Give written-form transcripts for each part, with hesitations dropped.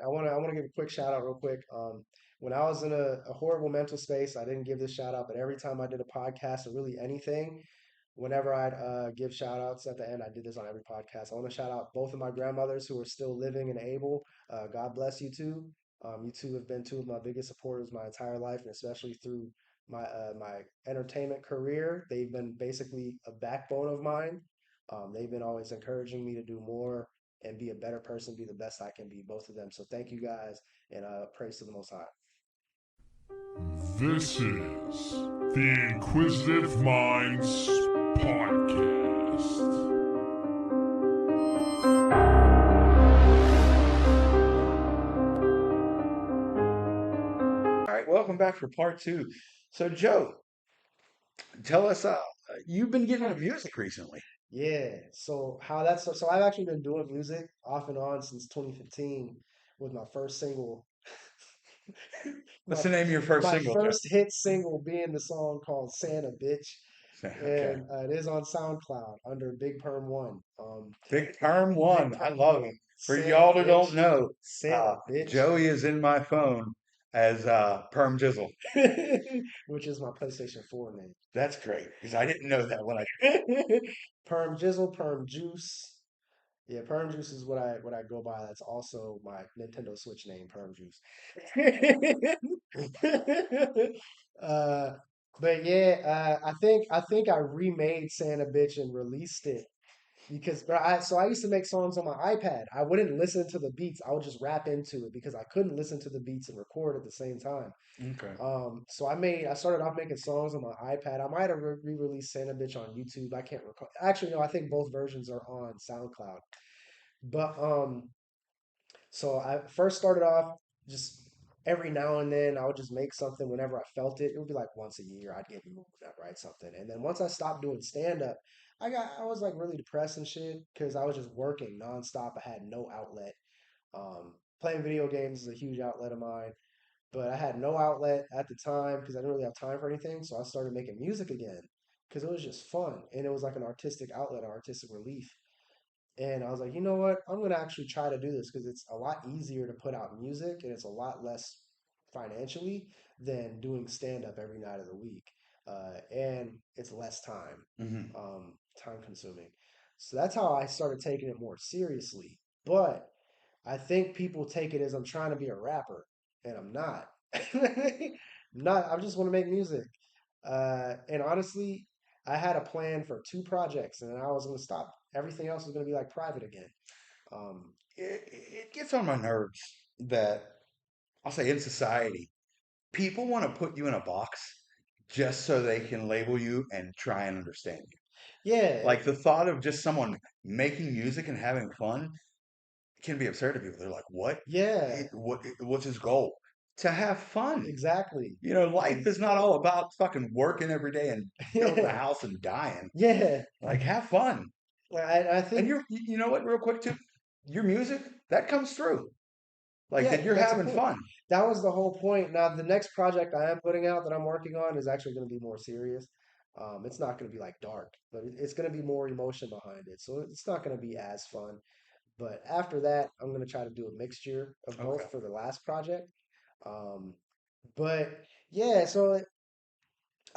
I want to give a quick shout out real quick. When I was in a horrible mental space, I didn't give this shout out, but every time I did a podcast or really anything, whenever I'd give shout outs at the end, I did this on every podcast. I want to shout out both of my grandmothers who are still living and able. God bless you two. You two have been two of my biggest supporters my entire life, and especially through my entertainment career. They've been basically a backbone of mine. They've been always encouraging me to do more and be a better person, be the best I can be, both of them. So thank you guys, and praise to the Most High. This is the Inquisitive Minds Podcast. All right, welcome back for part two. So, Joe, tell us, you've been getting into music recently. Yeah. So how that's so I've actually been doing music off and on since 2015 with my first single. What's my the name of your first my single, Joe? first hit single being the song called Santa Bitch, Okay. and it is on SoundCloud under Big Perm One. Big Term Big One. I Perm, love yeah, him. For Santa y'all that Bitch, don't know, Santa Bitch, Joey is in my phone as Perm Jizzle. which is my PlayStation 4 name. That's great because I didn't know that when I. Perm Jizzle, Perm Juice. Yeah, Perm Juice is what I go by. That's also my Nintendo Switch name, Perm Juice. uh, but yeah, I think I remade Santa Bitch and released it because I used to make songs on my iPad. I wouldn't listen to the beats. I would just rap into it because I couldn't listen to the beats and record at the same time. Okay. So I started off making songs on my iPad. I might have re-released Santa Bitch on YouTube. I can't recall. Actually, no, I think both versions are on SoundCloud. But so I first started off just every now and then I would just make something whenever I felt it. It would be like once a year I'd get moved up, write something. And then once I stopped doing stand up, I was like really depressed and shit because I was just working nonstop. I had no outlet. Playing video games is a huge outlet of mine, but I had no outlet at the time because I didn't really have time for anything. So I started making music again because it was just fun and it was like an artistic outlet, an artistic relief. And I was like, you know what? I'm gonna actually try to do this because it's a lot easier to put out music and it's a lot less financially than doing stand up every night of the week. And it's less Hmm. time consuming. So that's how I started taking it more seriously. But I think people take it as I'm trying to be a rapper, and I'm not. I'm not. I just want to make music. And honestly, I had a plan for two projects, and then I was going to stop. Everything else was going to be like private again. Um, It gets on my nerves that I'll say in society, people want to put you in a box just so they can label you and try and understand you. yeah, Like the thought of just someone making music and having fun can be absurd to people. They're like, "What? yeah, What's his goal? To have fun. exactly. Life Because is not all about fucking working every day and building a yeah, house and dying. yeah. Like, have fun. Like I And think you know what? Real quick too, your music that comes through. Like that yeah, you're that's a having point. fun. That was the whole point. Now, the next project I am putting out that I'm working on is actually going to be more serious. It's not going to be like dark, but it's going to be more emotion behind it. So it's not going to be as fun. But after that, I'm going to try to do a mixture of Okay. both for the last project. Um, but yeah, so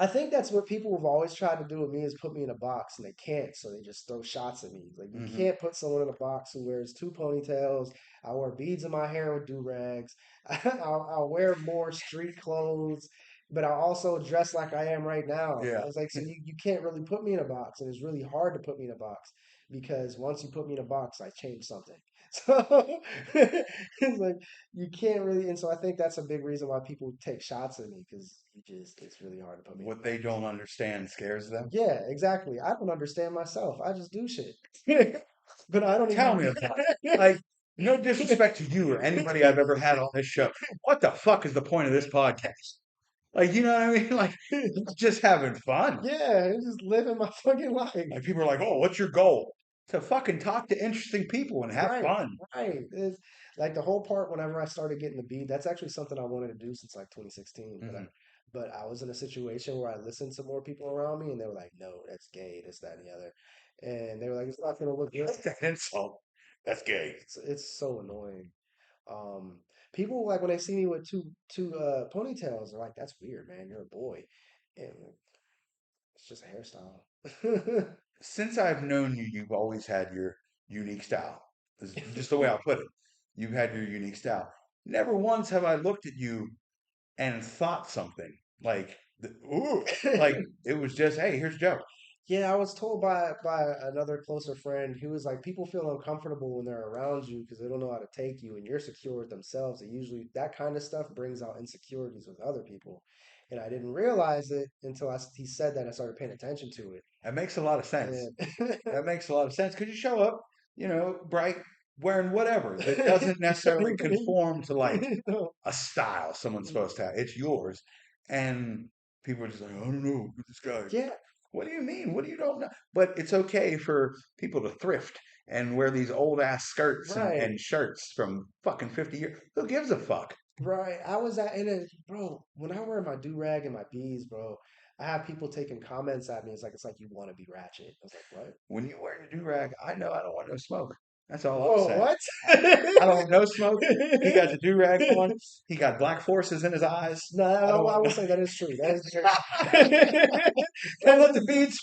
I think that's what people have always tried to do with me is put me in a box, and they can't, so they just throw shots at me. Like you Hmm. can't put someone in a box who wears two ponytails. I wear beads in my hair with do rags. I'll wear more street clothes, but I also dress like I am right now. I Yeah. was like, so you can't really put me in a box, and it's really hard to put me in a box because once you put me in a box, I change something. So it's like you can't really, and so I think that's a big reason why people take shots at me because it's really hard to put me in a What they box. don't understand scares them. Yeah, exactly. I don't understand myself. I just do shit. But I don't Tell even me about it. Like, no disrespect to you or anybody I've ever had on this show. What the fuck is the point of this podcast? Like, you know what I mean? Like, just having fun. yeah, just living my fucking life. Like, people are like, oh, what's your goal? To fucking talk to interesting people and have Right, fun. right. It's like the whole part whenever I started getting the beat, that's actually something I wanted to do since like 2016. But I Hmm. but I was in a situation where I listened to more people around me and they were like, no, that's gay, this, that, and the other. And they were like, it's not gonna look good. That's an insult. That's gay. It's so annoying. Um, People like when they see me with two ponytails, they're like, "That's weird, man. You're a boy," and it's just a hairstyle. Since I've known you, you've always had your unique style. This is just the way I'll put it. You've had your unique style. Never once have I looked at you and thought something like, ooh, like it was just, hey, here's Joe. Yeah, I was told by another closer friend who was like, people feel uncomfortable when they're around you because they don't know how to take you, and you're secure with themselves. And usually that kind of stuff brings out insecurities with other people. And I didn't realize it until he said that. I started paying attention to it, That makes a lot of sense. and That makes a lot of sense because you show up, bright, wearing whatever that doesn't you don't necessarily even conform to like know. a style someone's supposed to have. It's yours. And people are just like, I don't know, who this guy. Yeah, What do you mean? What do you don't know? But it's okay for people to thrift and wear these old ass skirts right. and shirts from fucking 50 years. Who gives a fuck? Right. I was at in it, bro. When I wear my do rag and my beads, bro, I have people taking comments at me. It's like you want to be ratchet. I was like, what? When you wear your do rag, I know I don't want no smoke. That's all I'm Whoa, saying. what? I don't want no smoke. He got the do rag on. He got black forces in his eyes. No, I don't I want will no. say that is true. That is very Don't that let the is beads.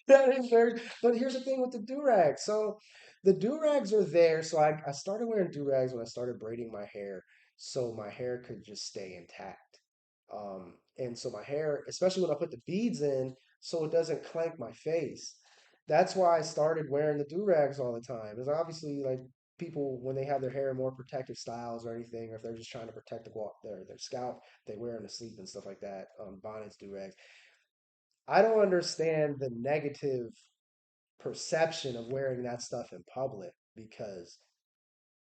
that is very. But here's the thing with the do rag. So the do rags are there. So I started wearing do rags when I started braiding my hair, so my hair could just stay intact. And so my hair, especially when I put the beads in, so it doesn't clank my face. That's why I started wearing the do rags all the time. Because obviously, like people, when they have their hair in more protective styles or anything, or if they're just trying to protect their scalp, they wear them to sleep and stuff like that. Bonnets, do rags. I don't understand the negative perception of wearing that stuff in public because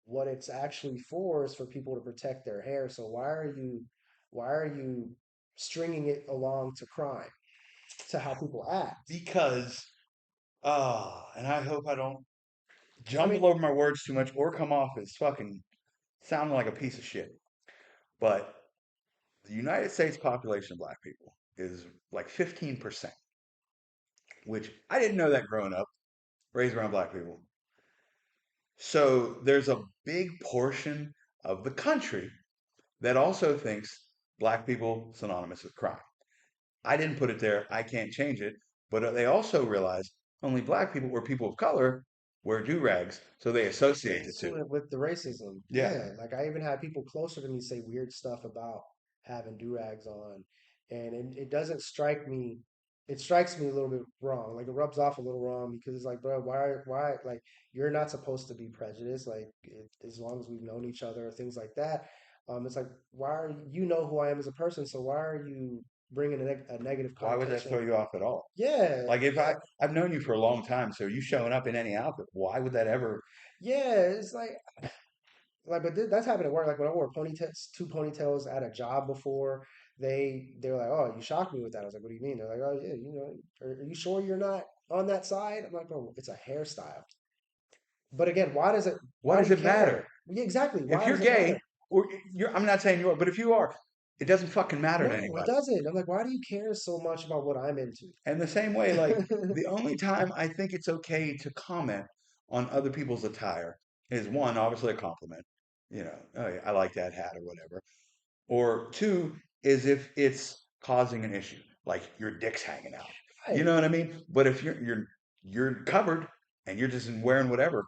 what it's actually for is for people to protect their hair. So why are you stringing it along to crime, to how people act? Because, and I hope I don't I mean, jumble over my words too much or come off as fucking sounding like a piece of shit. But the United States population of black people is like 15%, which I didn't know that growing up, raised around black people. So there's a big portion of the country that also thinks black people synonymous with crime. I didn't put it there. I can't change it. But they also realize only black people or people of color wear do rags, so they associate the two. with the racism, Yeah, yeah. Like I even had people closer to me say weird stuff about having do rags on, and it doesn't strike me. It strikes me a little bit wrong. Like it rubs off a little wrong because it's like, bro, why? Like you're not supposed to be prejudiced. Like as long as we've known each other, things like that. It's like why are you know who I am as a person? So why are you bringing a negative why would that throw connotation? you off at all? Yeah, Like if yeah, I've known you for a long time, so you showing up in any outfit, why would that ever? yeah. It's like, but that's happened at work. Like when I wore ponytails, two ponytails at a job before, they were like, "Oh, you shocked me with that." I was like, "What do you mean?" They're like, "Oh yeah, are you sure you're not on that side?" I'm like, "Bro, it's a hairstyle." But again, why does it? Why Why do does you it care? matter? Yeah, exactly. If Why you're does it gay, matter? or I'm not saying you are, but if you are, it doesn't fucking matter to No, it anybody. doesn't. I'm like, why do you care so much about what I'm into? And the same way, like the only time I think it's okay to comment on other people's attire is one, obviously a compliment. Oh, yeah, I like that hat or whatever. Or two is if it's causing an issue, like your dick's hanging out. You Right. know what I mean? But if you're covered and you're just wearing whatever,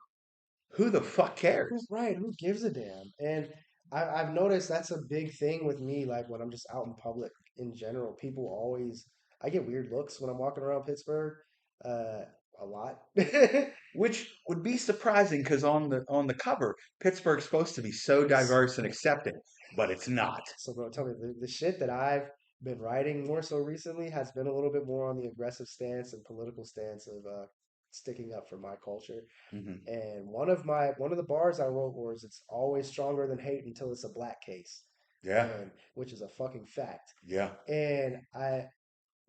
who the fuck cares? Right, who gives a damn? And I've noticed that's a big thing with me. Like when I'm just out in public in general, people always, I get weird looks when I'm walking around Pittsburgh, uh, a lot. Which would be surprising because on the cover, Pittsburgh's supposed to be so diverse and accepting, but it's not. So, bro, tell me the shit that I've been writing more so recently has been a little bit more on the aggressive stance and political stance of sticking up for my culture. Hmm. And one of the bars I wrote was it's always stronger than hate until it's a black case, Yeah, and which is a fucking fact. yeah. And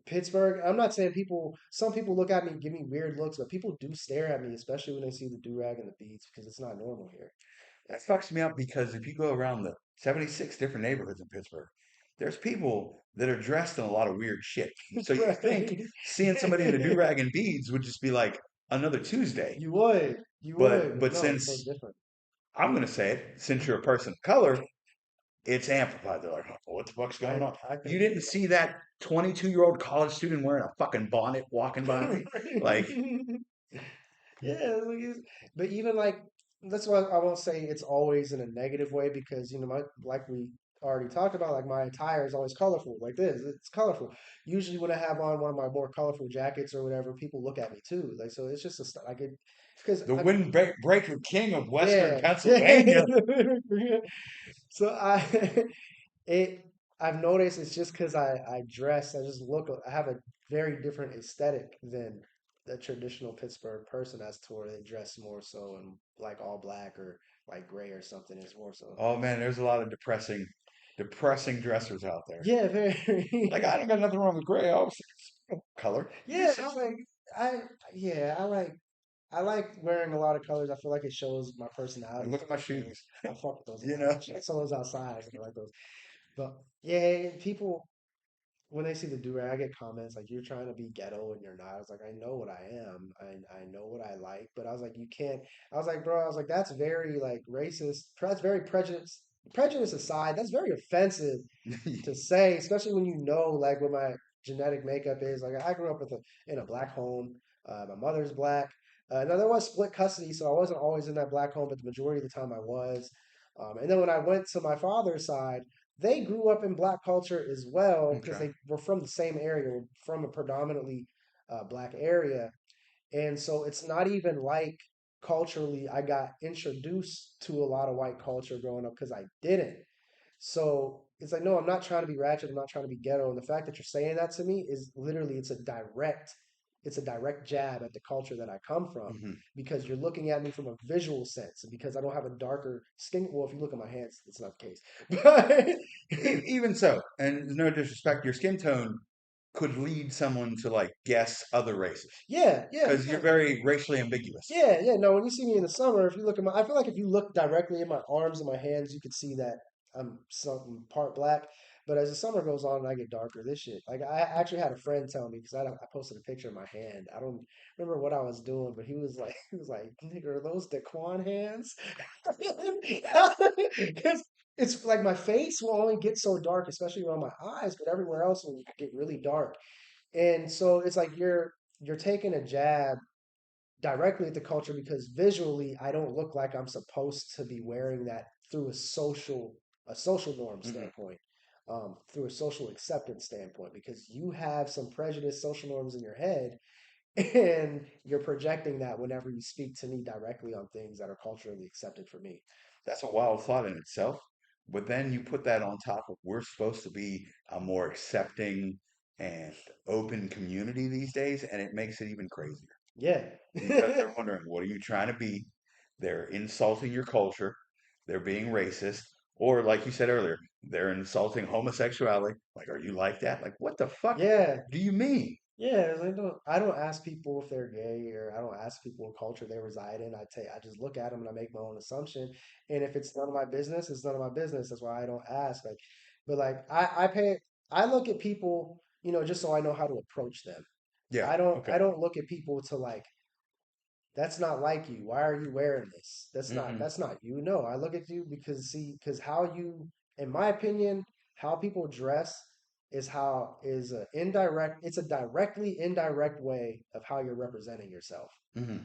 Pittsburgh, I'm not saying some people look at me and give me weird looks, but people do stare at me, especially when they see the do rag and the beads, because it's not normal here. That fucks me up because if you go around the 76 different neighborhoods in Pittsburgh, there's people that are dressed in a lot of weird shit. So you think Right. seeing somebody in a do-rag and beads would just be like another Tuesday. You would, But but but no, it's so since different. I'm gonna say it, since you're a person of color, it's amplified. They're like, "Oh, what the fuck's going on? I You think didn't see that 22-year-old college student wearing a fucking bonnet walking by me? Like, you're Yeah, like but even like that's why I won't say it's always in a negative way because my like we already talked about, like my attire is always colorful like this. It's colorful. Usually when I have on one of my more colorful jackets or whatever, people look at me too. Like so, it's just like it because the I'm windbreaker king of Western yeah Pennsylvania. yeah. So it I've noticed it's just because I dress, I just look, I have a very different aesthetic than the traditional Pittsburgh person as to where they dress more so in like all black or like gray or something is more so. Oh man, there's a lot of depressing dressers out there. Yeah, Like, very. I don't got nothing wrong with gray. Oh, it's color. Yeah, it's like I yeah, I like wearing a lot of colors. I feel like it shows my And personality. look at my shoes. I fuck with those. You I know, check some of those outside. I like those. But yeah, people when they see the do-rag, I get comments like you're trying to be ghetto and you're not. I was like, I know what I am. I know what I like, but I was like, you can't. I was like, bro, I was like, that's very like racist. That's very prejudice. Prejudice aside, that's very offensive to say, especially when you know like what my genetic makeup is. Like I grew up in a black home. My mother's black. Now there was split custody, so I wasn't always in that black home, but the majority of the time I was. And then when I went to my father's side, they grew up in black culture as well because okay. they were from the same area, were from a predominantly black area, and so it's not even like culturally I got introduced to a lot of white culture growing up because I didn't. So it's like, no, I'm not trying to be ratchet. I'm not trying to be ghetto. And the fact that you're saying that to me is literally, it's a direct jab at the culture that I come from Hmm. because you're looking at me from a visual sense. And because I don't have a darker skin, well, if you look at my hands, it's not the case. But Even so, and no disrespect, your skin tone could lead someone to like guess other races yeah, yeah, because you're yeah. very racially ambiguous. Yeah, yeah. No, when you see me in the summer, if you look at I feel like if you look directly at my arms and my hands, you could see that I'm some part black. But as the summer goes on and I get darker, this shit. Like I actually had a friend tell me because I posted a picture of my hand. I don't remember what I was doing, but he was like, nigga, are those Daquan hands? Because it's like my face will only get so dark, especially around my eyes, but everywhere else will get really dark. And so it's like you're taking a jab directly at the culture because visually I don't look like I'm supposed to be wearing that through a social norm Hmm. standpoint, through a social acceptance standpoint, because you have some prejudiced social norms in your head and you're projecting that whenever you speak to me directly on things that are culturally accepted for me. That's a wild thought in itself. But then you put that on top of we're supposed to be a more accepting and open community these days, and it makes it even crazier Yeah. because they're wondering, what are you trying to be? They're insulting your culture, they're being racist, or like you said earlier, they're insulting homosexuality. Like, are you like that? Like, what the fuck Yeah. do you mean? Yeah, I don't ask people if they're gay or I don't ask people what culture they reside in. I just look at them and I make my own assumption. And if it's none of my business, it's none of my business. That's why I don't ask. But like I look at people, just so I know how to approach them. Yeah, I okay. don't look at people to like that's not like you. Why are you wearing this? Hmm. That's not you. No, I look at you because how you, in my opinion, how people dress is a indirect. It's a directly indirect way of how you're representing yourself. Hmm.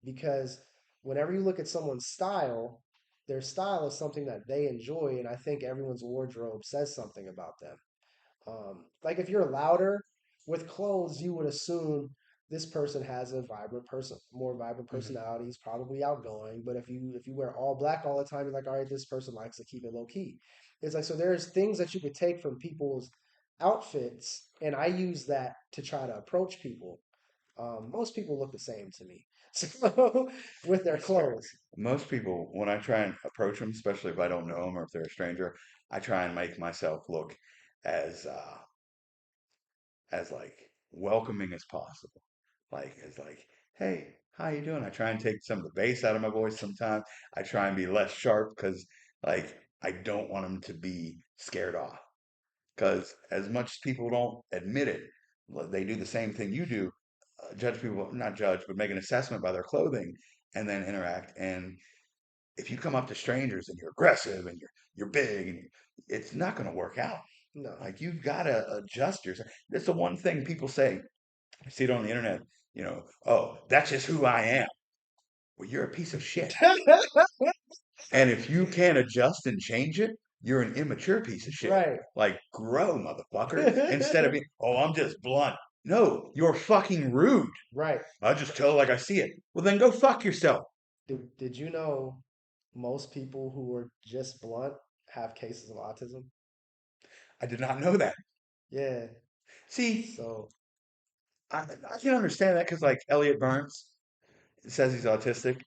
Because whenever you look at someone's style, their style is something that they enjoy, and I think everyone's wardrobe says something about them. Like if you're louder with clothes, you would assume this person has a more vibrant Hmm. personality. He's probably outgoing. But if you wear all black all the time, you're like, all right, this person likes to keep it low key. It's like so there's things that you could take from people's outfits, and I use that to try to approach people. Most people look the same to me, so with their That's fair. clothes. Most people, when I try and approach them, especially if I don't know them or if they're a stranger, I try and make myself look as as like welcoming as possible. Like as like, hey, how you doing? I try and take some of the bass out of my voice sometimes. I try and be less sharp because like I don't want them to be scared off. Because as much as people don't admit it, they do the same thing you do. Judge people, not judge, but make an assessment by their clothing and then interact. And if you come up to strangers and you're aggressive and you're big and it's not going to work out. No. Like you've got to adjust yourself. That's the one thing people say. I see it on the internet. Oh, that's just who I am. Well, you're a piece of shit. And if you can't adjust and change it, you're an immature piece of shit. Right. Like, grow, motherfucker. Instead of being, oh, I'm just blunt. No, you're fucking rude. Right. I just tell like I see it. Well, then go fuck yourself. Did you know most people who are just blunt have cases of autism? I did not know that. Yeah. See, So, I can understand that because, like, Elliot Burns says he's autistic,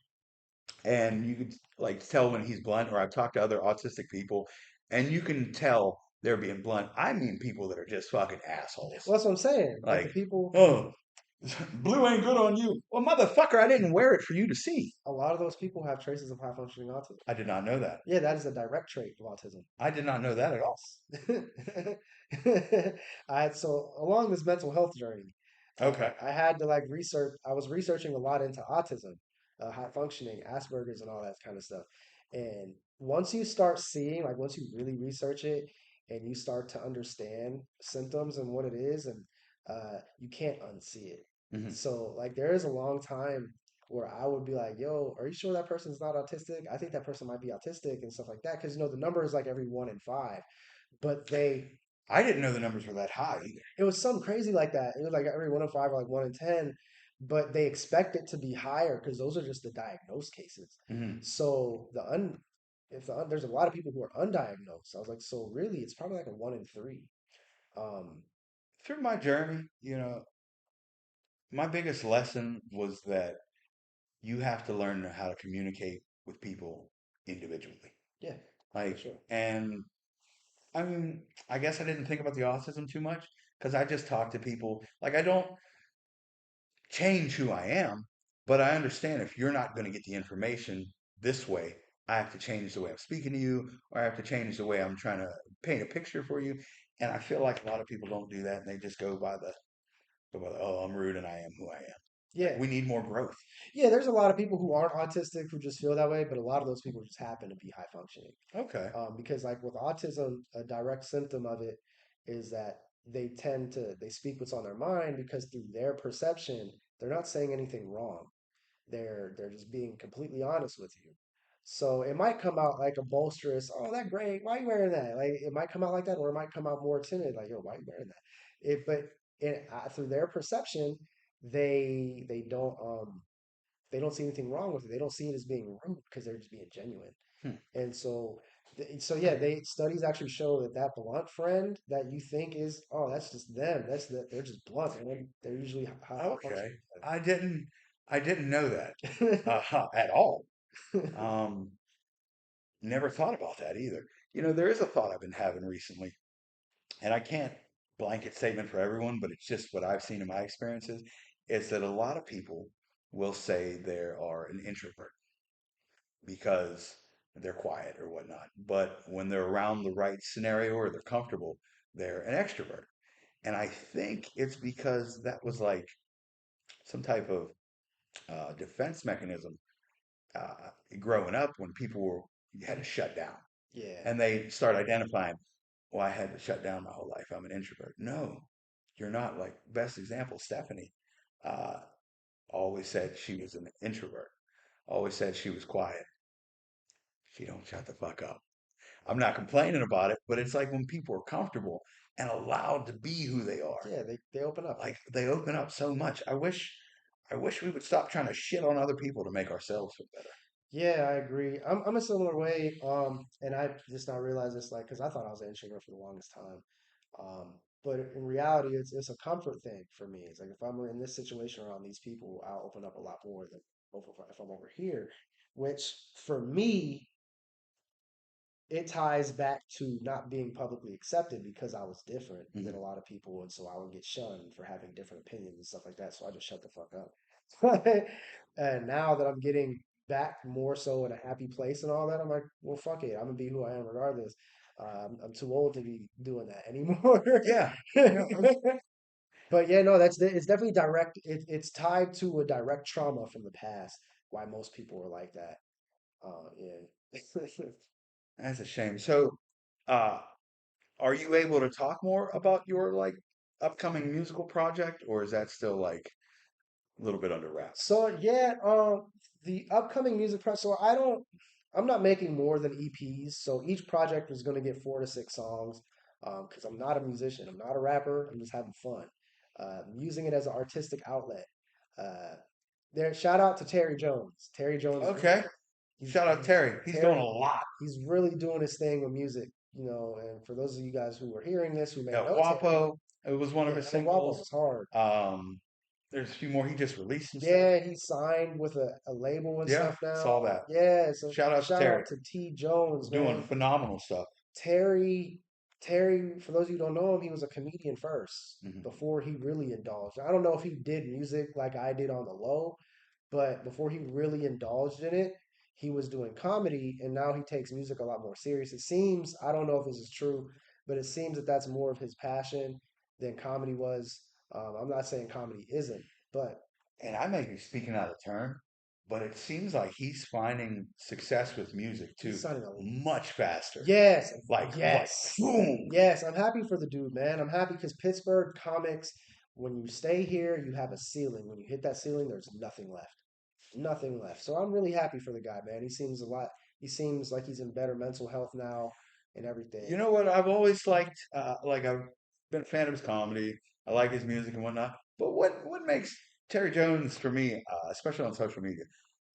and you could, like, tell when he's blunt, or I've talked to other autistic people, and you can tell they're being blunt. I mean, people that are just fucking assholes. well, that's what I'm saying. Like the Like, people, oh, blue ain't good on you. Well, motherfucker, I didn't wear it for you to see. a lot of those people have traces of high functioning autism. I did not know that. Yeah, that is a direct trait of autism. I did not know that at all. Yes. I had so along this mental health journey, Okay. I had to like research. I was researching a lot into autism, high functioning, Asperger's, and all that kind of stuff. And once you start seeing, like, once you really research it and you start to understand symptoms and what it is, and you can't unsee it. Hmm. So, like, there is a long time where I would be like, "Yo, are you sure that person's not autistic? I think that person might be autistic and stuff like that." Because the number is like every 1 in 5, but I didn't know the numbers were that high either. it was something crazy like that. It was like every 1 in 5 or like 1 in 10, but they expect it to be higher because those are just the diagnosed cases. Hmm. So there's a lot of people who are undiagnosed. I was like, so really, it's probably like a 1 in 3. Um, Through my journey, my biggest lesson was that you have to learn how to communicate with people individually. yeah, for Like, sure. and I mean, I guess I didn't think about the autism too much because I just talk to people. Like, I don't change who I am, but I understand if you're not going to get the information this way, I have to change the way I'm speaking to you, or I have to change the way I'm trying to paint a picture for you. And I feel like a lot of people don't do that, and they just go by the, oh, I'm rude and I am who I am. Like, Yeah, we need more growth. yeah. There's a lot of people who aren't autistic who just feel that way, but a lot of those people just happen to be high functioning. Okay. Because like with autism, a direct symptom of it is that they speak what's on their mind because through their perception, they're not saying anything wrong. They're just being completely honest with you. So it might come out like a bolsterous, oh, that great, why are you wearing that? Like it might come out like that, or it might come out more timid, like, yo, why are you wearing that? Through their perception, they don't see anything wrong with it. They don't see it as being rude because they're just being genuine. Hmm. And so yeah, they studies actually show that that blunt friend that you think is, oh, that's just them. They're just blunt, and they're usually high Okay. functioning. I didn't I didn't know that at all. Um, Never thought about that either. There is a thought I've been having recently, and I can't blanket statement for everyone, but it's just what I've seen in my experiences, is that a lot of people will say they are an introvert because they're quiet or whatnot. But when they're around the right scenario or they're comfortable, they're an extrovert. And I think it's because that was like some type of defense mechanism growing up when people were you had to shut down, Yeah. and they start identifying, well, I had to shut down my whole life. I'm an introvert. No, you're not. Like, best example, Stephanie uh, always said she was an introvert. Always said she was quiet. She don't shut the fuck up. I'm not complaining about it, but it's like when people are comfortable and allowed to be who they are, Yeah, they open up. like they open up so much. I wish we would stop trying to shit on other people to make ourselves feel better. Yeah, I agree. I'm a similar way. And I just now realized this, like, because I thought I was an introvert for the longest time. But in reality, it's a comfort thing for me. It's like if I'm in this situation around these people, I'll open up a lot more than if I'm over here. Which for me, it ties back to not being publicly accepted because I was different than Hmm. a lot of people, and so I would get shunned for having different opinions and stuff like that. So I just shut the fuck up. And now that I'm getting back more so in a happy place and all that, I'm like, well, fuck it, I'm gonna be who I am regardless. I'm too old to be doing that anymore. Yeah, yeah, But yeah, no, it's definitely direct. It's tied to a direct trauma from the past. Why most people are like that. Yeah. That's a shame. So, uh, are you able to talk more about your like upcoming musical project, or is that still like a little bit under wraps? So yeah, the upcoming music project. So I'm not making more than EPs. So each project is going to get 4 to 6 songs. Because I'm not a musician, I'm not a rapper. I'm just having fun. I'm using it as an artistic outlet. Uh, there, shout out to Terry Jones. Terry Jones, Okay. he's Shout out Terry. He's doing a Terry. lot. He's really doing his thing with music. And for those of you guys who are hearing this who may Yeah, know Terry, Wapo. It was one of yeah, his El Guapo singles. was hard. Um, there's a few more. He just released some stuff. Yeah, he signed with a label and Yeah, stuff now. saw that. Yeah, so Shout out to shout Terry. out to T Jones, Doing man. phenomenal stuff. Terry, Terry, for those of you who don't know him, he was a comedian first Mhm. before he really indulged. I don't know if he did music like I did on the low, but before he really indulged in it, he was doing comedy, and now he takes music a lot more serious. It seems, I don't know if this is true, but it seems that that's more of his passion than comedy was. I'm not saying comedy isn't, but And I may be speaking out of turn, but it seems like he's finding success with music he's too signing a much faster. yes, Like yes, boom. yes. I'm happy for the dude, man. I'm happy because Pittsburgh comics, when you stay here, you have a ceiling. When you hit that ceiling, there's nothing left. Nothing left. So I'm really happy for the guy, man. He seems like he's in better mental health now and You everything. know what? I've always liked, like I've been a fan of his comedy. I like his music and whatnot. But what makes Terry Jones for me, especially on social media,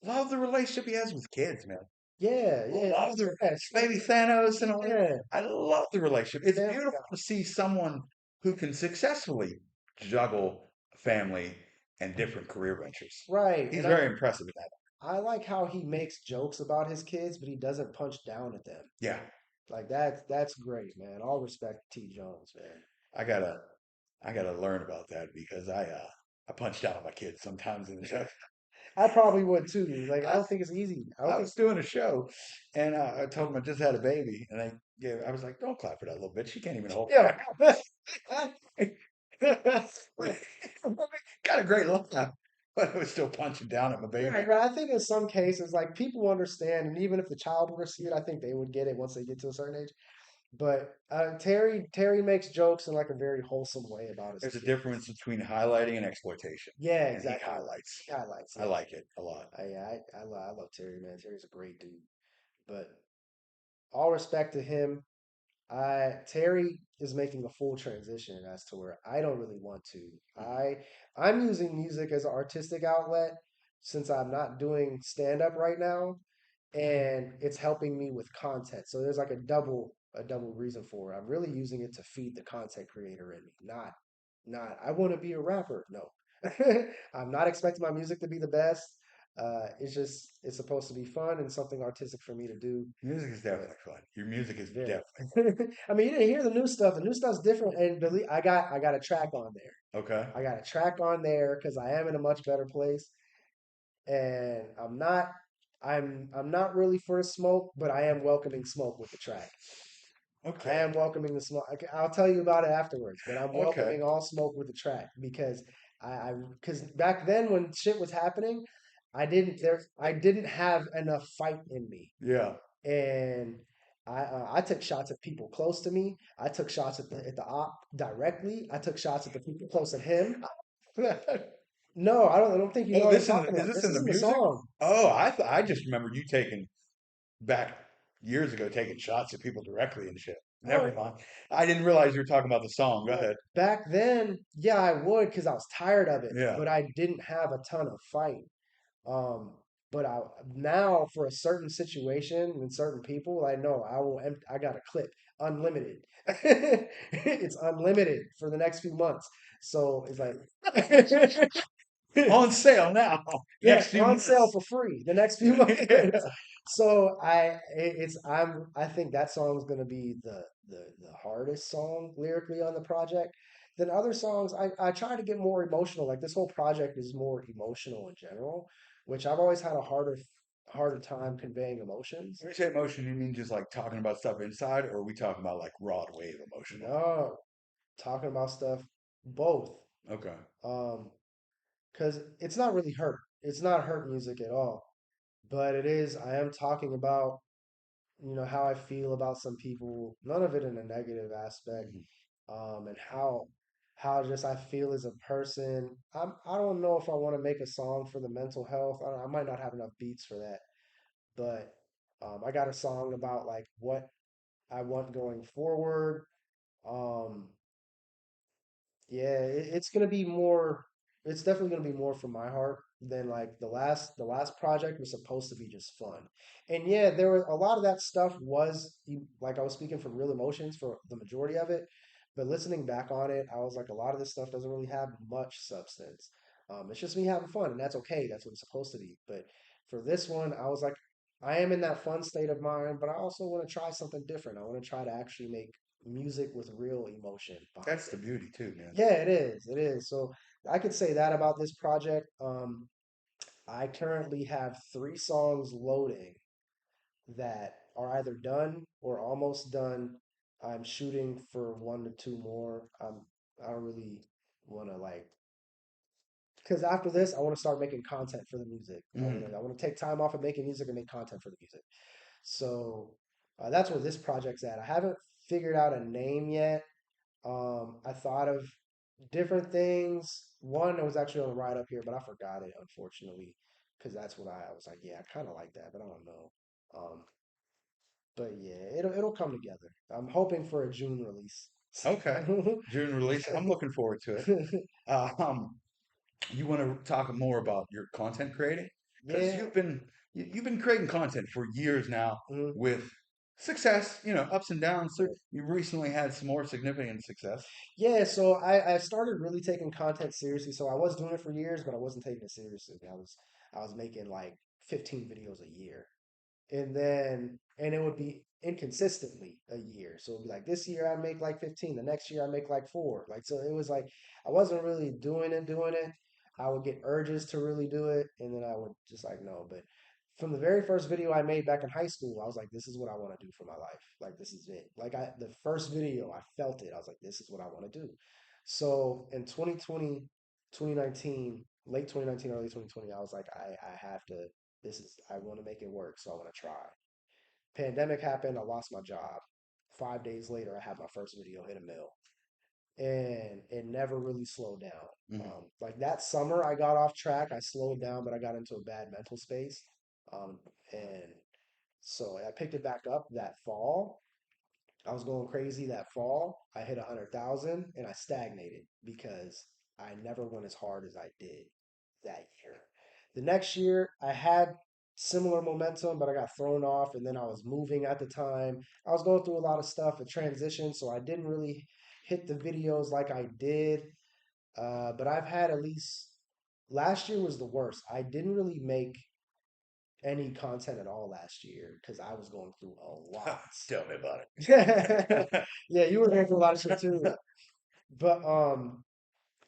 love the relationship he has with kids, man. Yeah, yeah, Love the yes, baby Thanos and all that. yeah. I love the relationship. It's Family beautiful guy. to see someone who can successfully juggle family and different career ventures. Right. He's And very impressive in that. I like how he makes jokes about his kids, but he doesn't punch down at them. Yeah, Like that's great, man. All respect to T Jones, man. I gotta I gotta learn about that because I punch down on my kids sometimes in the show. I probably would too. Like I I, don't think it's easy. I don't I think was doing a show and I told them I just had a baby and I was like, don't clap for that little bitch. She can't even hold yeah. back. Got a great laugh, but I was still punching down at my baby. Right, right. I think in some cases, like people understand, and even if the child were to see it, I think they would get it once they get to a certain age. But Terry makes jokes in like a very wholesome way about his There's a kids. difference between highlighting and exploitation, Yeah, and he exactly. highlights. He highlights, I yeah. like it a lot. I love Terry, man. Terry's a great dude. But all respect to him. I Terry is making a full transition as to where I don't really want to. Mhm. I'm using music as an artistic outlet since I'm not doing stand up right now, and it's helping me with content. So there's like a double reason for it. I'm really using it to feed the content creator in me, not I want to be a rapper. No. I'm not expecting my music to be the best. It's supposed to be fun and something artistic for me to do. Music is But definitely fun. Your music is very. definitely I mean, you didn't hear the new stuff. The new stuff's different, and believe I got a track on there. okay. I got a track on there because I am in a much better place, and I'm not really for the smoke, but I am welcoming smoke with the track. I Okay. am welcoming the smoke. I'll tell you about it afterwards, but I'm Okay. welcoming all smoke with the track because because back then when shit was happening, I didn't have enough fight in me, Yeah. and I took shots at people close to me. I took shots at the op directly. I took shots at the people close at him. No, I don't think you know Oh, what I'm this talking is about. this This in the isn't the music? song. Oh, I just remember you taking back years ago taking shots at people directly and shit. Never Oh, mind. I didn't realize you were talking about the song. Go well, ahead. back then, yeah, I would because I was tired of it, Yeah. but I didn't have a ton of fight. Um, but now for a certain situation and certain people, I know I got a clip unlimited. It's unlimited for the next few months. So it's like On sale now. yeah, Next few on sale months. for free the next few months. So I think that song's gonna be the hardest song lyrically on the project. Then other songs I try to get more emotional. Like this whole project is more emotional in general, which I've always had a harder time conveying emotions. When you say emotion, you mean just like talking about stuff inside, or are we talking about like raw wave emotional? No, talking about stuff both. Okay. Um, because it's not really hurt. It's not hurt music at all. but it is, I am talking about, how I feel about some people, none of it in a negative aspect, Mhm. and how just I feel as a person. I don't know if I want to make a song for the mental health. I might not have enough beats for that, but I got a song about like what I want going forward. Um, yeah, it's gonna be more. It's definitely gonna be more from my heart than like the last project was supposed to be just fun. And yeah, there were a lot of that stuff was like I was speaking from real emotions for the majority of it, but listening back on it, I was like, a lot of this stuff doesn't really have much substance. It's just me having fun, and that's okay. That's what it's supposed to be. But for this one, I was like, I am in that fun state of mind, but I also want to try something different. I want to try to actually make music with real emotion behind That's the it. beauty too, man. Yeah, it is. It is. So I could say that about this project. I currently have 3 songs loading that are either done or almost done. I'm shooting for 1 to 2 more. I don't really want to like because after this, I want to start making content for the music. I want Mhm. to I want to take time off of making music and make content for the music. So that's where this project's at. I haven't figured out a name yet. I thought of different things. One that was actually on the ride up here, but I forgot it unfortunately, because that's what I was like. Yeah, I kind of like that, but I don't know. But yeah, it'll come together. I'm hoping for a June release. Okay. June release. I'm looking forward to it. Um, you want to talk more about your content creating? Because Yeah. you've been creating content for years now Mhm. with success, ups and downs. So Right. you recently had some more significant success. Yeah, so I started really taking content seriously. So I was doing it for years, but I wasn't taking it seriously. I was making like 15 videos a year. And it would be inconsistently a year. So it'd be like this year I'd make like 15, the next year I make like 4. Like so it was like I wasn't really doing it. I would get urges to really do it and then I would just like no, but from the very first video I made back in high school, I was like, this is what I want to do for my life. Like this is it. Like the first video, I felt it. I was like, this is what I want to do. So in 2020, 2019, late 2019, early 2020, I was like, I have to I want to make it work, so I want to try. Pandemic happened, I lost my job. 5 days later, I had my first video hit a mill, and it never really slowed down. Hmm. Like that summer, I got off track. I slowed down, but I got into a bad mental space, and so I picked it back up that fall. I was going crazy that fall. I hit 100,000 and I stagnated because I never went as hard as I did that year. The next year, I had similar momentum, but I got thrown off, and then I was moving at the time. I was going through a lot of stuff, a transition, so I didn't really hit the videos like I did. But I've had at least last year was the worst. I didn't really make any content at all last year because I was going through a lot. Tell me about Yeah, it. you were going through a lot of shit too. But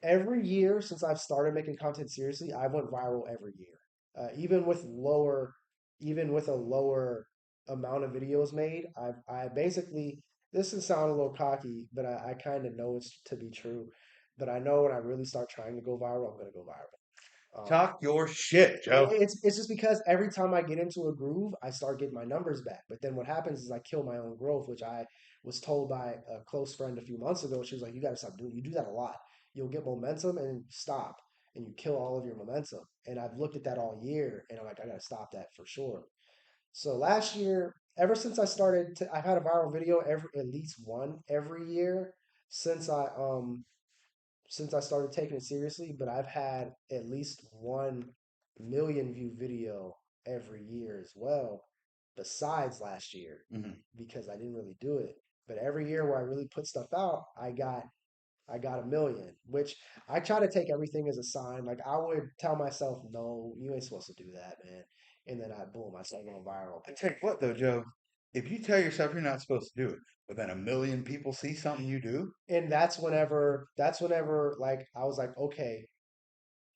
every year since I've started making content seriously, I went viral every year. Even with a lower amount of videos made, I basically this is sound a little cocky, but I kind of know it's to be true. But I know when I really start trying to go viral, I'm gonna go viral. Talk your shit, Joe. It's just because every time I get into a groove, I start getting my numbers back. But then what happens is I kill my own growth, which I was told by a close friend a few months ago. She was like, "You got to stop doing. You do that a lot. You'll get momentum and you stop, and you kill all of your momentum." And I've looked at that all year, and I'm like, I got to stop that for sure. So last year, ever since I've had a viral video every at least one every year since I started taking it seriously, but I've had at least 1 million view video every year as well, besides last year, Hmm. because I didn't really do it. But every year where I really put stuff out, I got a million, which I try to take everything as a sign. Like I would tell myself, no, you ain't supposed to do that, man. And then boom, I start going viral. I tell you what, though, Joe, if you tell yourself you're not supposed to do it, but then a million people see something you do, And that's whenever like I was like, okay,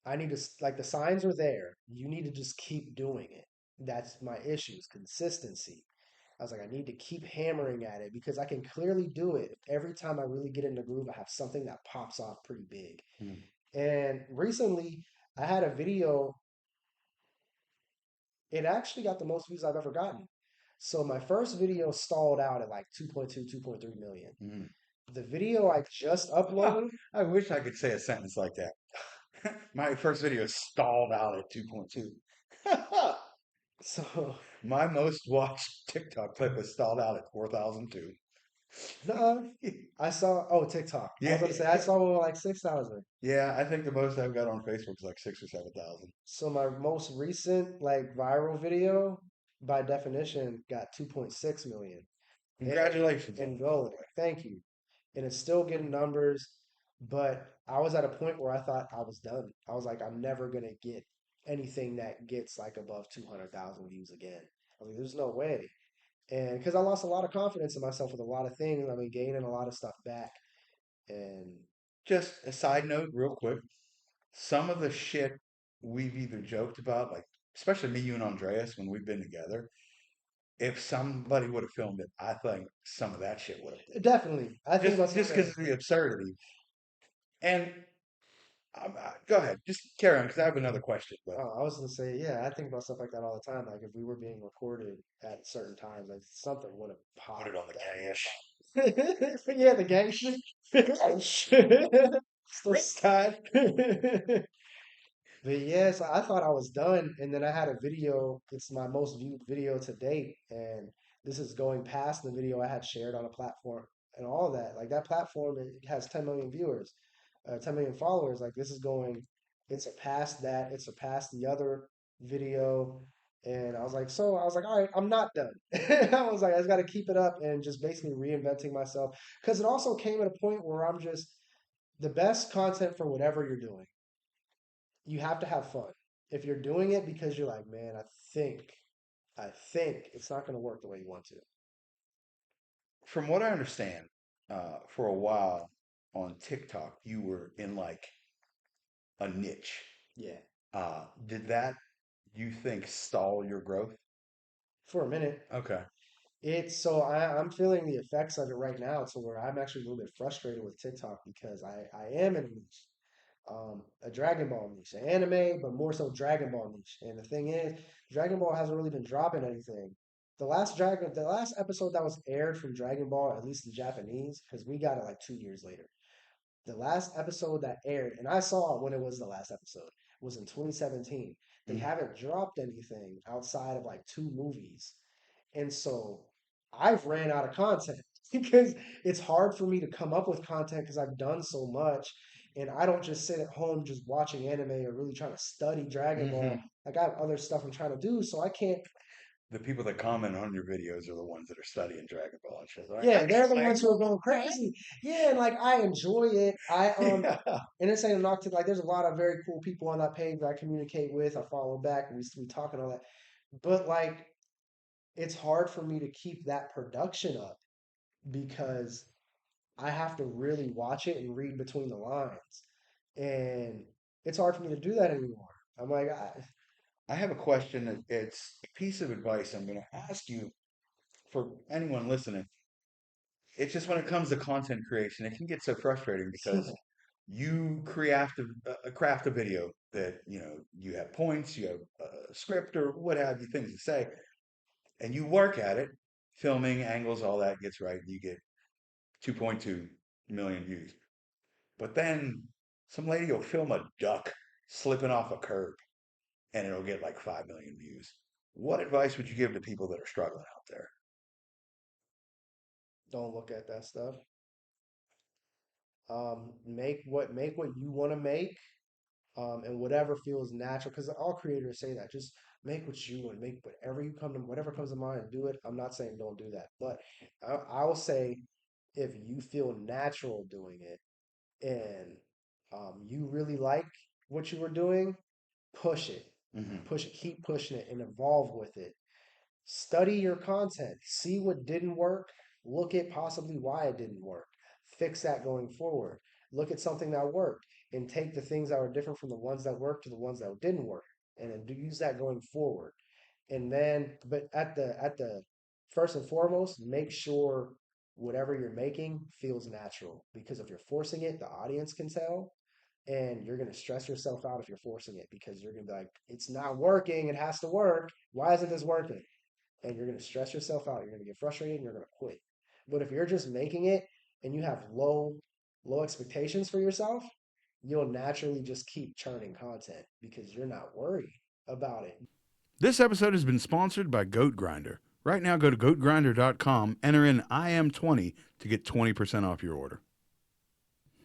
I need to like the signs are there. You need to just keep doing it. That's my issues, consistency. I was like, I need to keep hammering at it because I can clearly do it. Every time I really get in the groove, I have something that pops off pretty big. mm, And recently, I had a video It actually got the most views I've ever gotten. So my first video stalled out at like 2.2, 2.3 million. Mm. The video I just uploaded, I wish I could say a sentence like that. My first video stalled out at 2.2. so My most watched TikTok clip is stalled out at 4,002. no, I saw, oh, TikTok. I was Yeah, going to say, I saw one like 6,000. yeah. I think the most I've got on Facebook is like 6 or 7,000. So my most recent like viral video, by definition, got 2.6 million and, Congratulations on and it, by the going. way. Thank you. And it's still getting numbers, but I was at a point where I thought I was done. I was like, I'm never gonna get anything that gets like above 200,000 views again. I was like, there's no way. And because I lost a lot of confidence in myself with a lot of things, I've been gaining a lot of stuff back. And Just a side note, real quick. Some of the shit we've either joked about, like especially me, you, and Andreas, when we've been together, if somebody would have filmed it, I think some of that shit would have been definitely, I think about just something. because of the absurdity. And go ahead, just carry on because I have another question. But Oh, I was gonna say, yeah, I think about stuff like that all the time. Like if we were being recorded at certain times, like something would have put it popped on the cash. that. Yeah, the gang shit. Still sad. But yes, I thought I was done, and then I had a video. It's my most viewed video to date, and this is going past the video I had shared on a platform and all that. Like that platform, it has 10 million viewers, 10 million followers. Like this is going, it surpassed that. It surpassed the other video, and I was like, all right, I'm not done. I was like, I just got to keep it up and just basically reinventing myself because it also came at a point where I'm just the best content for whatever you're doing you have to have fun. If you're doing it because you're like, man, I think it's not going to work the way you want to. From what I understand, for a while on TikTok, you were in like a niche. Yeah, Did that, you think, stall your growth? for a minute. Okay. I'm feeling the effects of it right now to where I'm actually a little bit frustrated with TikTok because I am in a niche, a Dragon Ball niche, an anime, but more so Dragon Ball niche. And the thing is, Dragon Ball hasn't really been dropping anything. The last episode that was aired from Dragon Ball, at least in Japanese, because we got it like 2 years later. The last episode that aired, and I saw it when it was the last episode, was in 2017. They Mhm. haven't dropped anything outside of like two movies. And so I've ran out of content because it's hard for me to come up with content because I've done so much. And I don't just sit at home just watching anime or really trying to study Dragon Ball. Hmm. I got other stuff I'm trying to do, so I can't. The people that comment on your videos are the ones that are studying Dragon Ball and shit. They're like, Yeah, I they're can't the like, ones who are going crazy. Yeah, and like I enjoy it. yeah. And this ain't a knock to like. There's a lot of very cool people on that page that I communicate with. I follow back. We talk and all that. But like, it's hard for me to keep that production up because I have to really watch it and read between the lines, and it's hard for me to do that anymore. I'm like, I have a question. It's a piece of advice I'm going to ask you for anyone listening. It's just when it comes to content creation, it can get so frustrating because you craft a video that you have points, you have a script or what have you, things to say, and you work at it, filming angles, all that gets right, and you get 2.2 million views. But then some lady will film a duck slipping off a curb, and it'll get like 5 million views. What advice would you give to people that are struggling out there? don't look at that stuff. Make what you want to make, and whatever feels natural. Because all creators say that. Just make what you want, make whatever comes to mind, and do it. I'm not saying don't do that, but I will say if you feel natural doing it and you really like what you were doing, push it, Hmm. keep pushing it, and evolve with it. Study your content, see what didn't work, look at possibly why it didn't work, fix that going forward. Look at something that worked and take the things that were different from the ones that worked to the ones that didn't work, and then do use that going forward. And then, but at the first and foremost, make sure whatever you're making feels natural because if you're forcing it, the audience can tell, and you're going to stress yourself out if you're forcing it because you're going to be like, it's not working. It has to work. Why isn't this working? And you're going to stress yourself out. You're going to get frustrated and you're going to quit. But if you're just making it and you have low expectations for yourself, you'll naturally just keep churning content because you're not worried about it. This episode has been sponsored by Goat Grinder. Right now, go to goatgrinder.com, enter in IM20 to get 20% off your order.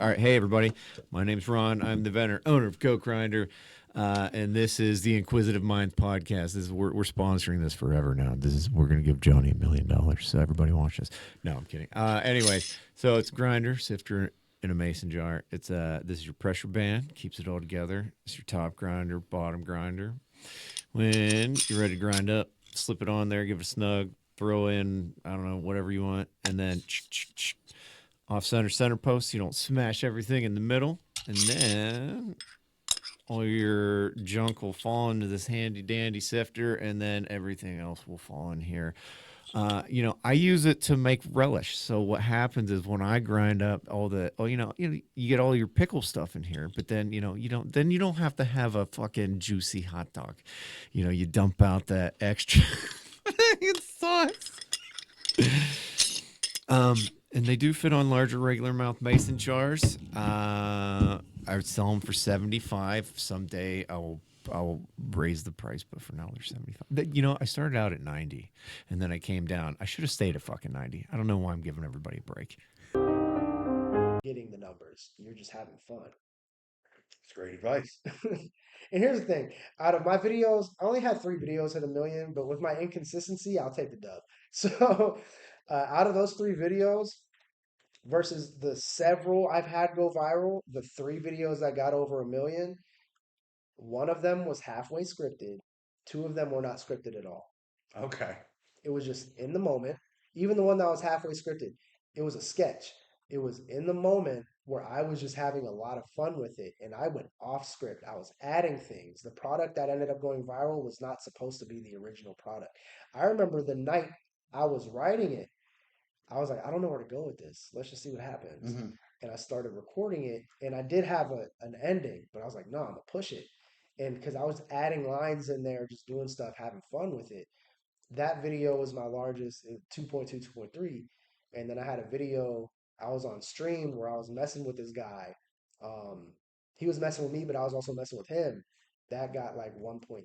All right, hey everybody, my name's Ron. I'm the owner of Coke Grinder, and this is the Inquisitive Minds podcast. We're sponsoring this forever now. We're gonna give Johnny $1 million, so everybody watch this. No, I'm kidding. Anyways, so it's grinder, sifter in a mason jar. This is your pressure band, keeps it all together. It's your top grinder, bottom grinder. When you're ready to grind up, slip it on there, give it a snug, throw in I don't know whatever you want, and then off center post so you don't smash everything in the middle, and then all your junk will fall into this handy dandy sifter, and then everything else will fall in here. I use it to make relish. So what happens is when I grind up all you get all your pickle stuff in here, but then you don't have to have a fucking juicy hot dog. You dump out that extra sauce. And they do fit on larger regular mouth mason jars. I would sell them for $75. Someday I'll raise the price, but for now they're $75. I started out at $90, and then I came down. I should have stayed at fucking $90. I don't know why I'm giving everybody a break. Getting the numbers, you're just having fun. It's great advice. And here's the thing: out of my videos, I only had 3 videos hit 1 million, but with my inconsistency, I'll take the dub. So, out of those 3 videos versus the several I've had go viral, the 3 videos that got over 1 million, one of them was halfway scripted, 2 of them were not scripted at all. Okay. It was just in the moment. Even the one that was halfway scripted, it was a sketch. It was in the moment where I was just having a lot of fun with it and I went off script. I was adding things. The product that ended up going viral was not supposed to be the original product. I remember the night I was writing it, I was like, I don't know where to go with this. Let's just see what happens. Mm-hmm. And I started recording it and I did have an ending, but I was like, no, I'm going to push it. And because I was adding lines in there, just doing stuff, having fun with it, that video was my largest, 2.2, 2.3. And then I had a video, I was on stream where I was messing with this guy. Um, he was messing with me, but I was also messing with him. That got like 1.2.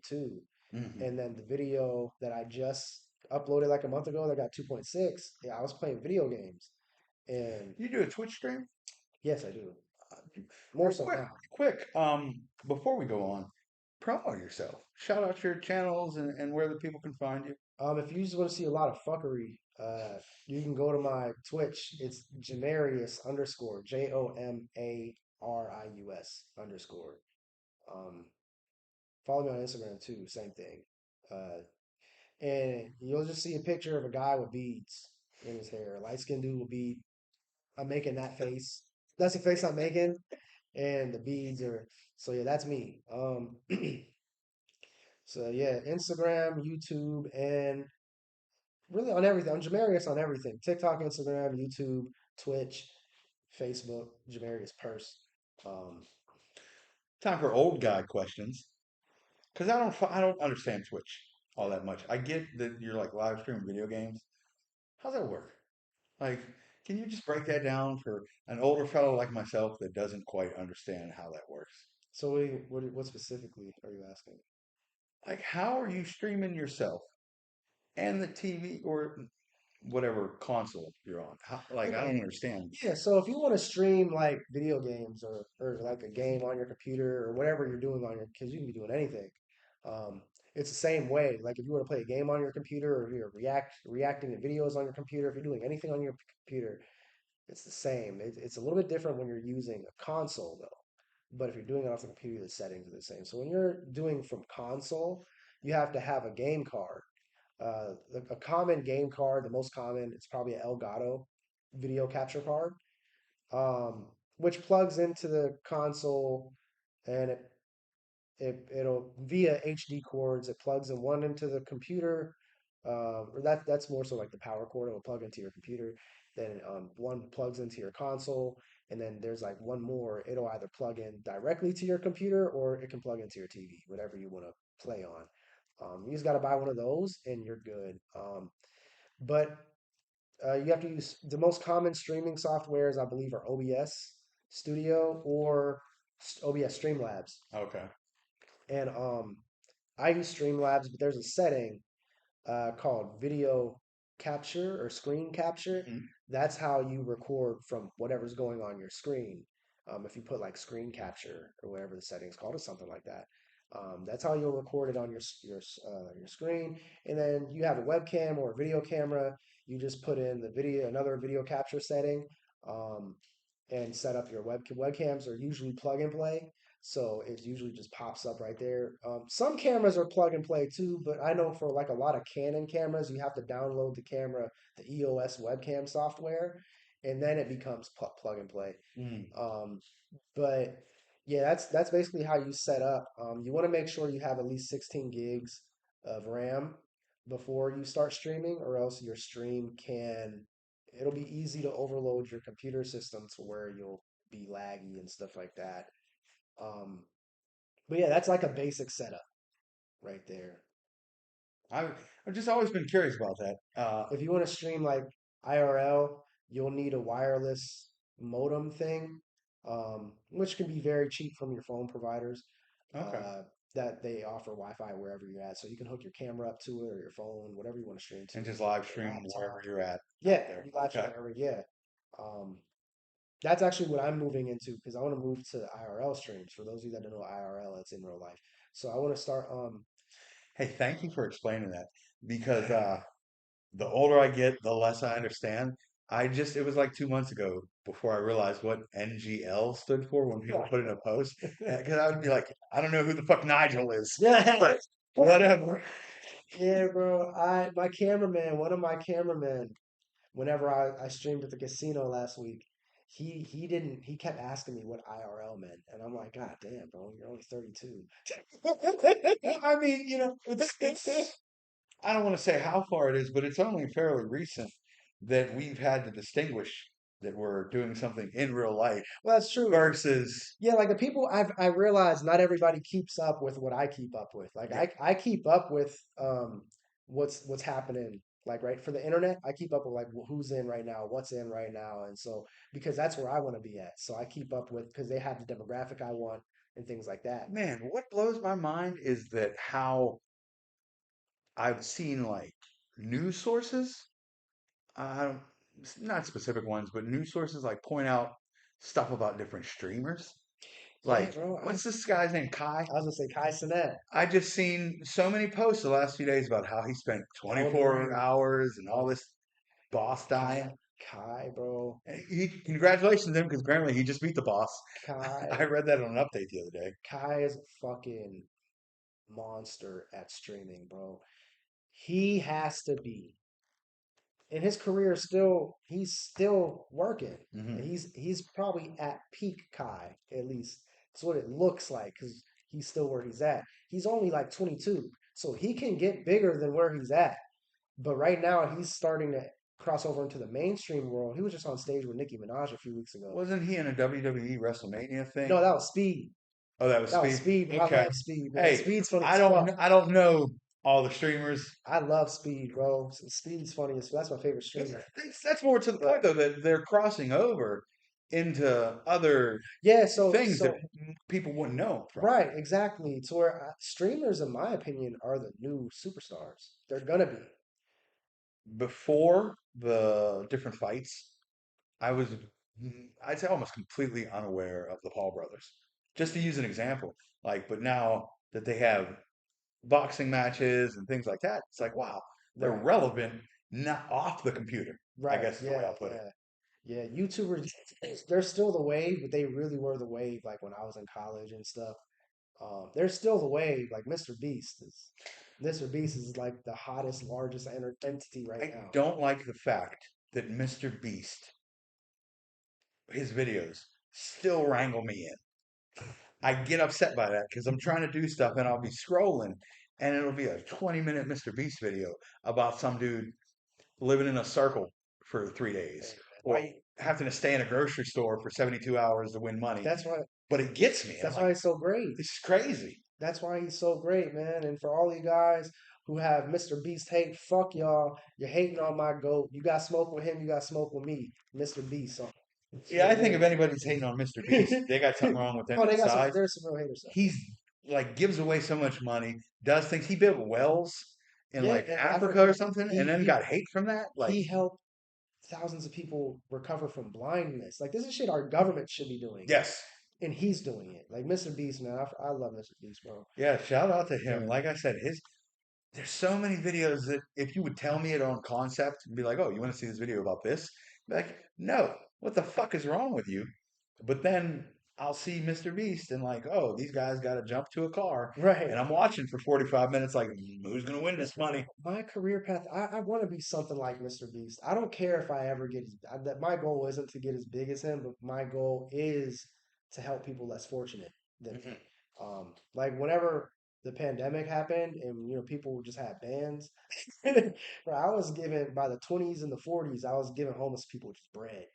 Mm-hmm. And then the video that I just uploaded like a month ago that got 2.6, yeah, I was playing video games. And You do a Twitch stream? yes, I do. Uh, More Real so quick, now. quick. Before we go on, promote yourself. Shout out your channels and where the people can find you. If you just want to see a lot of fuckery, you can go to my Twitch. It's JoMarius underscore JoMarius underscore. Um, Follow me on Instagram too. Same thing. Uh, and you'll just see a picture of a guy with beads in his hair. Light skinned dude with beads. I'm making that face. That's the face I'm making, and the beads are. So yeah, that's me. So yeah, Instagram, YouTube, and really on everything. I'm JoMarius on everything: TikTok, Instagram, YouTube, Twitch, Facebook. JoMarius Purse. Um, Time for old guy questions. Because I don't understand Twitch all that much. I get that you're like live streaming video games. How's that work? Like, can you just break that down for an older fellow like myself that doesn't quite understand how that works? so what specifically are you asking? Like, how are you streaming yourself and the TV or whatever console you're on? Like, I Okay. don't understand. Yeah, so if you want to stream like video games or like a game on your computer or whatever you're doing on your, because you can be doing anything. Um, it's the same way. Like if you want to play a game on your computer or if you're reacting to videos on your computer, if you're doing anything on your computer, it's the same. It's a little bit different when you're using a console though. But if you're doing it off the computer, the settings are the same. So when you're doing from console, you have to have a game card. A common game card, the most common, it's probably an Elgato video capture card, which plugs into the console and it'll via HD cords. It plugs in one into the computer, or that's more so like the power cord. It'll plug into your computer, Then one plugs into your console, and then there's like one more. It'll either plug in directly to your computer or it can plug into your TV, whatever you want to play on. You just got to buy one of those, and you're good. But you have to use the most common streaming softwares, I believe, are OBS Studio or OBS Streamlabs. Okay. And I use Streamlabs, but there's a setting called video capture or screen capture. Mhm. That's how you record from whatever's going on your screen. If you put like screen capture or whatever the setting's called or something like that, that's how you'll record it on your screen. And then you have a webcam or a video camera. You just put in the video, another video capture setting, um, and set up your webcams are usually plug and play. So it usually just pops up right there. Some cameras are plug and play too, but I know for like a lot of Canon cameras, you have to download the camera, the EOS webcam software, and then it becomes plug and play. Mm. But yeah, that's basically how you set up. You want to make sure you have at least 16 gigs of RAM before you start streaming, or else your stream can. It'll be easy to overload your computer system to where you'll be laggy and stuff like that. Um, but yeah, that's like a basic setup right there. I've just always been curious about that. If you want to stream like IRL, you'll need a wireless modem thing, which can be very cheap from your phone providers. Okay. That they offer Wi-Fi wherever you're at, so you can hook your camera up to it or your phone, whatever you want to stream to. And just live Your stream wherever laptop. you're at Yeah, there. you live stream Okay. wherever. Yeah, um, that's actually what I'm moving into because I want to move to IRL streams. For those of you that don't know IRL, it's in real life. So I want to start. Hey, thank you for explaining that because the older I get, the less I understand. It was like 2 months ago before I realized what NGL stood for when people put in a post. Because I would be like, I don't know who the fuck Nigel is, Yeah, but whatever. yeah, bro. My cameraman, one of my cameramen, whenever I streamed at the casino last week, he kept asking me what IRL meant, and I'm like, God damn, bro, you're only 32. I mean, I don't want to say how far it is, but it's only fairly recent that we've had to distinguish that we're doing something in real life Well, that's true. versus, Yeah, like the people I realize not everybody keeps up with what I keep up with. Like yeah, I keep up with what's happening like right for the internet. I keep up with like who's in right now, what's in right now, and so because that's where I want to be at. So I keep up with because they have the demographic I want and things like that. man, what blows my mind is that how I've seen like news sources, uh, not specific ones, but news sources like point out stuff about different streamers. Yeah, Like, bro. what's this guy's name? Kai? I was gonna say Kai Cenat. I just seen so many posts the last few days about how he spent Elden 24 Ring. hours and all Yeah, this boss dying. Kai, bro. Congratulations to him because apparently he just beat the boss. I Kai. read that on an update the other day. Kai is a fucking monster at streaming, bro. He has to be. And his career he's still working. And Hmm. he's probably at peak Kai, at least. That's what it looks like, because he's still where he's at. He's only like 22. So he can get bigger than where he's at. But right now he's starting to cross over into the mainstream world. He was just on stage with Nicki Minaj a few weeks ago. Wasn't he in a WWE WrestleMania No, thing? that was Speed. Oh, that was That was Speed. Speed. I Okay. love Speed, man. Hey, Speed's funny as fuck. I don't know all the streamers. I love Speed, bro. Speed's funny as that's my favorite streamer. That's more to the point But though that they're crossing over into other yeah, things that so people wouldn't know from. right, exactly. To where streamers, in my opinion, are the new superstars. They're gonna be. Before the different fights, I was, I'd say almost completely unaware of the Paul brothers. Just to use an example, like, but now that they have boxing matches and things like that, it's like, wow, they're Right, relevant, not off the computer, I right. guess is the way Yeah, I'll put it. yeah. Yeah, YouTubers, they're still the wave, but they really were the wave like when I was in college and stuff. They're still the wave, like Mr. Beast is like the hottest, largest entity right I now. don't like the fact that Mr. Beast, his videos, still wrangle me in. I get upset by that because I'm trying to do stuff and I'll be scrolling and it'll be a 20-minute Mr. Beast video about some dude living in a circle for 3 days. or having to stay in a grocery store for 72 hours to win money. That's why. But it gets me. That's I'm why like, he's so great. this is crazy. That's why he's so great, man. And for all you guys who have Mr. Beast hate, fuck y'all. You're hating on my goat. You got smoke with him. You got smoke with me, Mr. Beast. So, Yeah, I think if anybody's hating on Mr. Beast, they got something wrong with them oh, they got some. inside. There's some real haters. He's like gives away so much money, does things. He built wells in Yeah, like in Africa or something, he and then he got hate from that. Like, he helped thousands of people recover from blindness. Like this is shit our government should be doing, yes, and he's doing it. Like Mr. Beast, man. I love Mr. Beast, bro. yeah. Shout out to him. Yeah. Like I said, his there's so many videos that if you would tell me it on concept and be like, oh, you want to see this video about this? I'd be like, no, what the fuck is wrong with you? But then I'll see Mr. Beast and like, oh, these guys got to jump to a car. Right. And I'm watching for 45 minutes like, who's going to win this money? My career path, I want to be something like Mr. Beast. I don't care if I ever get that. My goal isn't to get as big as him, but my goal is to help people less fortunate than me. Mhm. Like whenever the pandemic happened and people just had bans, bro, I was giving by the 20s and the 40s, I was giving homeless people just bread.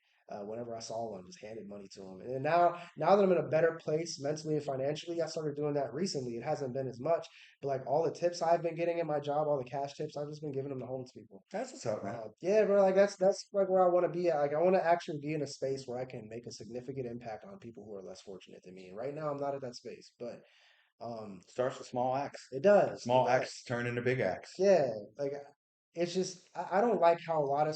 Whenever I saw one, just handed money to them. And now that I'm in a better place mentally and financially, I started doing that recently. It hasn't been as much, but like all the tips I've been getting in my job, all the cash tips, I've just been giving them to homeless people. That's what's up, man. Yeah, bro, like that's like where I want to be at. Like I want to actually be in a space where I can make a significant impact on people who are less fortunate than me. And right now, I'm not at that space, but Starts with small acts. it does. It Small does. acts turn into big acts. Yeah, like it's just I don't like how a lot of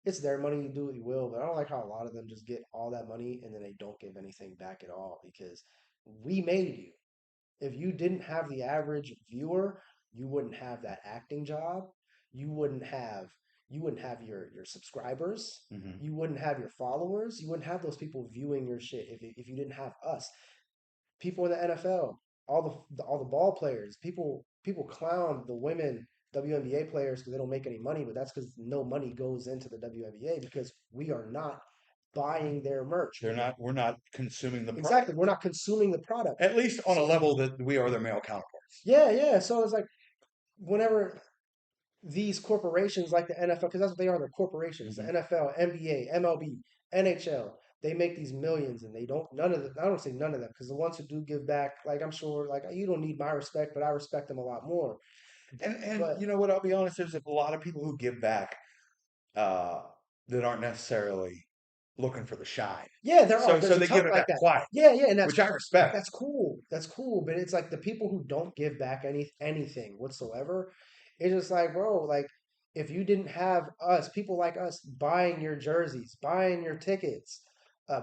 it's their money, you do what you will, but I don't like how a lot of them just get all that money and then they don't give anything back at all because we made you. If you didn't have the average viewer, you wouldn't have that acting job. You wouldn't have your subscribers. Hmm. You wouldn't have your followers. You wouldn't have those people viewing your shit if you didn't have us. People in the NFL, all the ball players, people clown the women WNBA players because they don't make any money, but that's because no money goes into the WNBA because we are not buying their merch. We're not consuming the product. Exactly, we're not consuming the product. At least on a So level that we are their male counterparts. yeah, yeah. So it's like whenever these corporations like the NFL, because that's what they are, they're corporations, the Hmm. NFL, NBA, MLB, NHL, they make these millions and they don't, none of them, I don't say none of them, because the ones who do give back, like I'm sure, like you don't need my respect, but I respect them a lot more. And But you know what? I'll be honest. There's a lot of people who give back uh, that aren't necessarily looking for the shine. yeah, there are, So there's a they give ton it like that that. quiet, Yeah, yeah, and which I respect. that's cool. That's cool. But it's like the people who don't give back anything whatsoever, it's just like, bro, like if you didn't have us, people like us buying your jerseys, buying your tickets,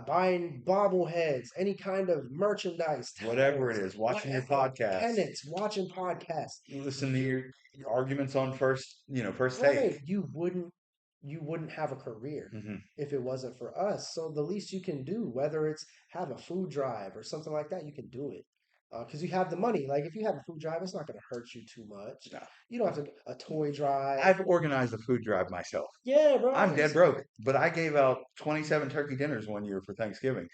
buying bobbleheads, any kind of merchandise, Whatever it towels, is, watching your whatever, podcasts, pennants, watching podcasts, listen to your arguments on first take. right, you wouldn't have a career Hmm. if it wasn't for us. So the least you can do, whether it's have a food drive or something like that, you can do it because you have the money. Like if you have a food drive, it's not going to hurt you too much. No, You don't have to a toy drive. I've organized a food drive myself. Yeah, bro. I'm dead broke, but I gave out 27 turkey dinners one year for Thanksgiving.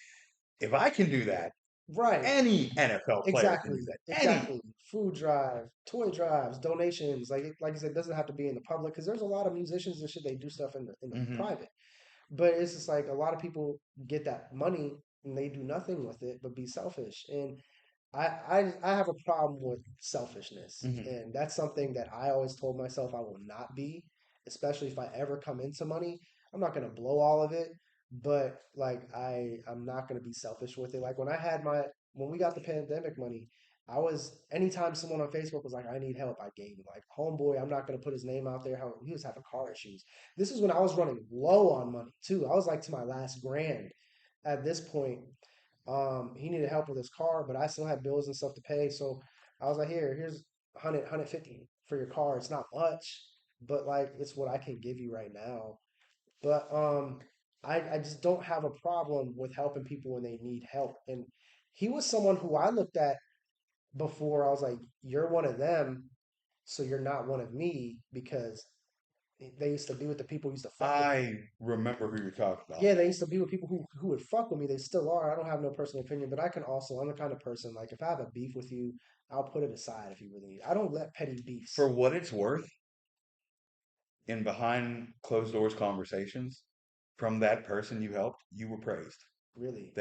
If I can do that, Right. any NFL player can do Exactly. that. Any. Exactly. Food drive, toy drives, donations. Like I said, it doesn't have to be in the public because there's a lot of musicians and shit. They do stuff in the Hmm. private. But it's just like a lot of people get that money and they do nothing with it but be selfish. And I have a problem with selfishness. Hmm. And that's something that I always told myself I will not be, especially if I ever come into money. I'm not gonna blow all of it, but like I'm not gonna be selfish with it. Like when we got the pandemic money, I was anytime someone on Facebook was like, I need help, I gave him like homeboy, I'm not gonna put his name out there. How he was having car issues. This is when I was running low on money too. I was like to my last grand at this point. He needed help with his car, but I still had bills and stuff to pay. So I was like, here's 150 for your car. It's not much, but like it's what I can give you right now. But I just don't have a problem with helping people when they need help. And he was someone who I looked at before. I was like, you're one of them, so you're not one of me because they used to be with the people who used to fuck with me. I remember who you're talking about. Yeah, they used to be with people who would fuck with me. They still are. I don't have no personal opinion, but I can also, I'm the kind of person, like, if I have a beef with you, I'll put it aside if you really need. I don't let petty beefs. For what it's worth, in behind closed doors conversations, from that person you helped, you were praised. Really?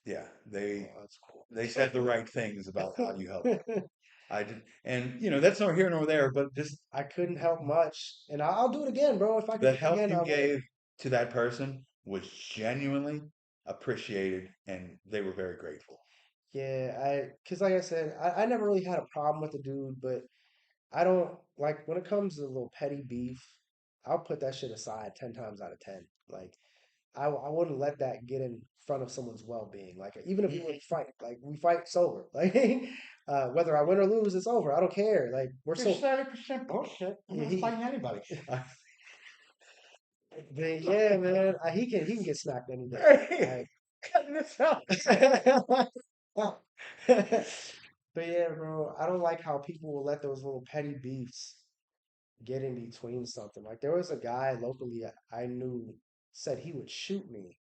Yeah, Oh, that's cool. they said the right things about how you helped them. I did, and that's nor here nor there, but just I couldn't help much, and I'll do it again, bro. If I could the do it help again, you I will. gave to that person was genuinely appreciated, and they were very grateful. Yeah, cause like I said, I never really had a problem with the dude, but I don't like when it comes to a little petty beef, I'll put that shit aside 10 times out of 10. Like, I wouldn't let that get in front of someone's well-being. Like, even if we were to fight, like, we fight sober. Like, whether I win or lose, it's over. I don't care. Like, we're It's so, 30% bullshit. I'm yeah, not fighting anybody. yeah, man, he can get smacked any day. Hey, Like, cutting this out. but yeah, bro, I don't like how people will let those little petty beefs get in between something. Like there was a guy locally I knew said he would shoot me.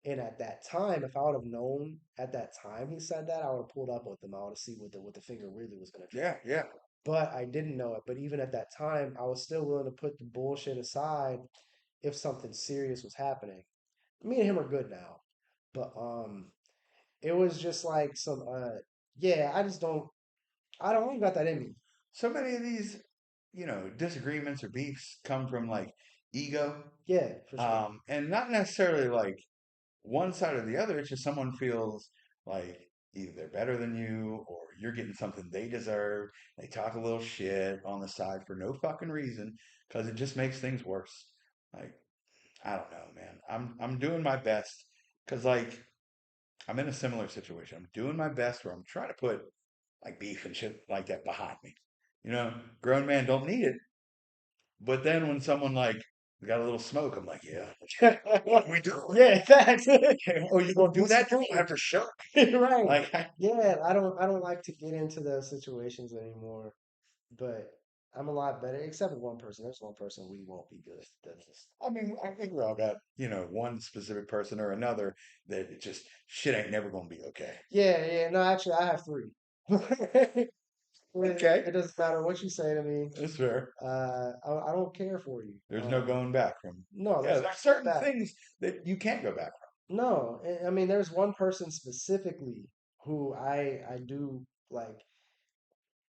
And at that time, if I would have known at that time he said that, I would have pulled up with him. I would have seen what the finger really was gonna do. Yeah, yeah. But I didn't know it. But even at that time, I was still willing to put the bullshit aside if something serious was happening. Me and him are good now. But it was just like some yeah, I don't even got that in me. So many of these, disagreements or beefs come from like ego, Yeah, for sure. and not necessarily like one side or the other. It's just someone feels like either they're better than you or you're getting something they deserve. They talk a little shit on the side for no fucking reason because it just makes things worse. Like, I don't know, man. I'm doing my best because like I'm in a similar situation. I'm doing my best where I'm trying to put like beef and shit like that behind me. Grown man don't need it. But then when someone like got a little smoke, I'm like, yeah, what we do? Yeah, facts. Oh, you gonna do What's the that? point? After shock? Right. Like, Yeah, I don't like to get into those situations anymore. But I'm a lot better, except with one person. There's one person we won't be good. That's just I mean, I think we all got one specific person or another that it just shit ain't never gonna be okay. yeah, yeah. No, actually, I have three. Okay, It doesn't matter what you say to me. that's fair. I don't care for you. There's no going back from. No, Yeah, there's no there's going certain back. things that you can't go back No, I mean, there's one person specifically who I do like.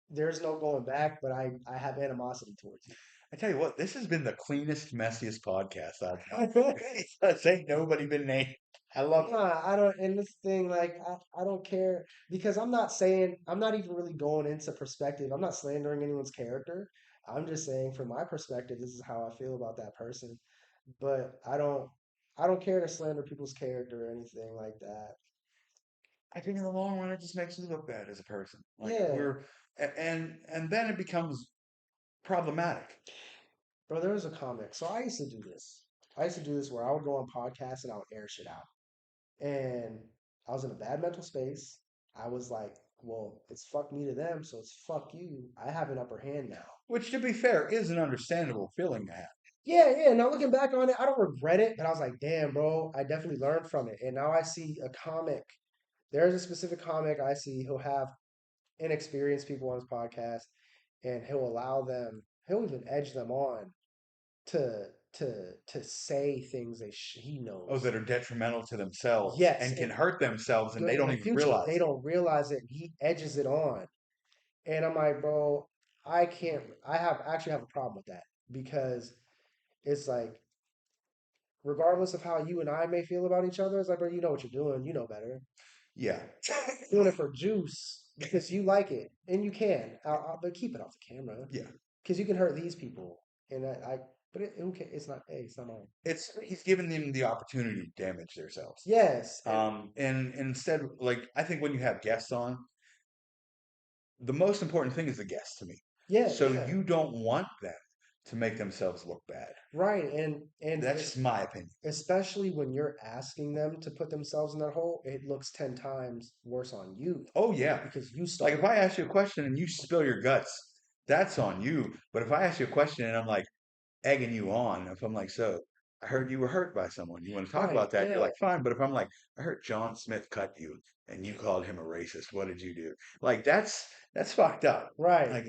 There's no going back, but I have animosity towards you. I tell you what, this has been the cleanest, messiest podcast I've done. This ain't nobody been named. I love it. Nah, I don't, and this thing, like, I don't care because I'm not even really going into perspective. I'm not slandering anyone's character. I'm just saying, from my perspective, this is how I feel about that person. But I don't care to slander people's character or anything like that. I think in the long run, it just makes you look bad as a person. Like Yeah, and then it becomes problematic. bro, there was a comic. So I used to do this. I used to do this where I would go on podcasts and I would air shit out. And I was in a bad mental space. I was like, well, it's fuck me to them, so it's fuck you. I have an upper hand now. Which, to be fair, is an understandable feeling to have. Yeah, yeah. Now looking back on it, I don't regret it, but I was like, damn, bro, I definitely learned from it. And now I see a comic. There's a specific comic I see. He'll have inexperienced people on his podcast, and he'll even edge them on to to say things he Oh, knows. that are detrimental to themselves Yes, and can and hurt themselves, and good they in don't the even future. realize They it. don't realize it. He edges it on. And I'm like, bro, I can't. Actually have a problem with that because it's like, regardless of how you and I may feel about each other, it's like, bro, you know what you're doing. You know better. Yeah, Doing it for juice because you like it and you can. But keep it off the camera yeah. because you can hurt these people. And but okay, it's not. Hey, it's not mine. He's giving them the opportunity to damage themselves. Yes, and And instead, like I think when you have guests on, the most important thing is the guest to me. yeah, So yeah, you don't want them to make themselves look bad. right. And That's just my opinion. especially when you're asking them to put themselves in that hole, it looks 10 times worse on you Oh yeah. because you Like if started. I ask you a question and you spill your guts, that's on you. But if I ask you a question and I'm like egging you on, if I'm like, so I heard you were hurt by someone. You want to talk Right, about that? You're yeah, like, fine. But if I'm like, I heard John Smith cut you and you called him a racist, what did you do? Like that's fucked up. right, Like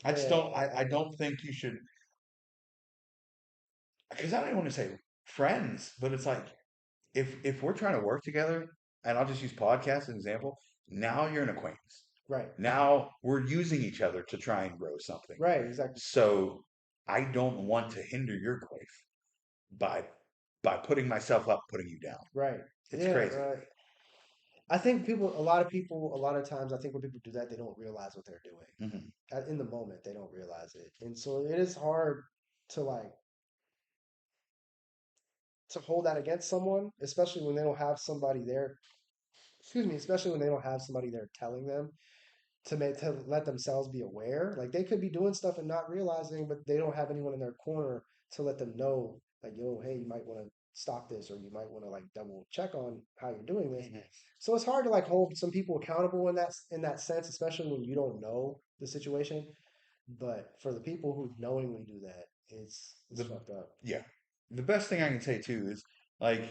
I yeah, don't think you should because I don't even want to say friends, but it's like if we're trying to work together, and I'll just use podcast as an example, now you're an acquaintance. Right. Now we're using each other to try and grow something. Right. Exactly. So I don't want to hinder your growth by putting myself up, putting you down. Right. It's Yeah. crazy. Right. I think a lot of people, a lot of times, I think when people do that, they don't realize what they're doing. Hmm. In the moment, they don't realize it, and so it is hard to like to hold that against someone, especially when they don't have somebody there. Excuse me, especially when they don't have somebody there telling them to let themselves be aware. Like they could be doing stuff and not realizing, but they don't have anyone in their corner to let them know, like, yo, hey, you might want to stop this, or you might want to like double check on how you're doing this. Hmm. So it's hard to like hold some people accountable in that sense, especially when you don't know the situation. But for the people who knowingly do that, it's The fucked up. Yeah, the best thing I can say too is like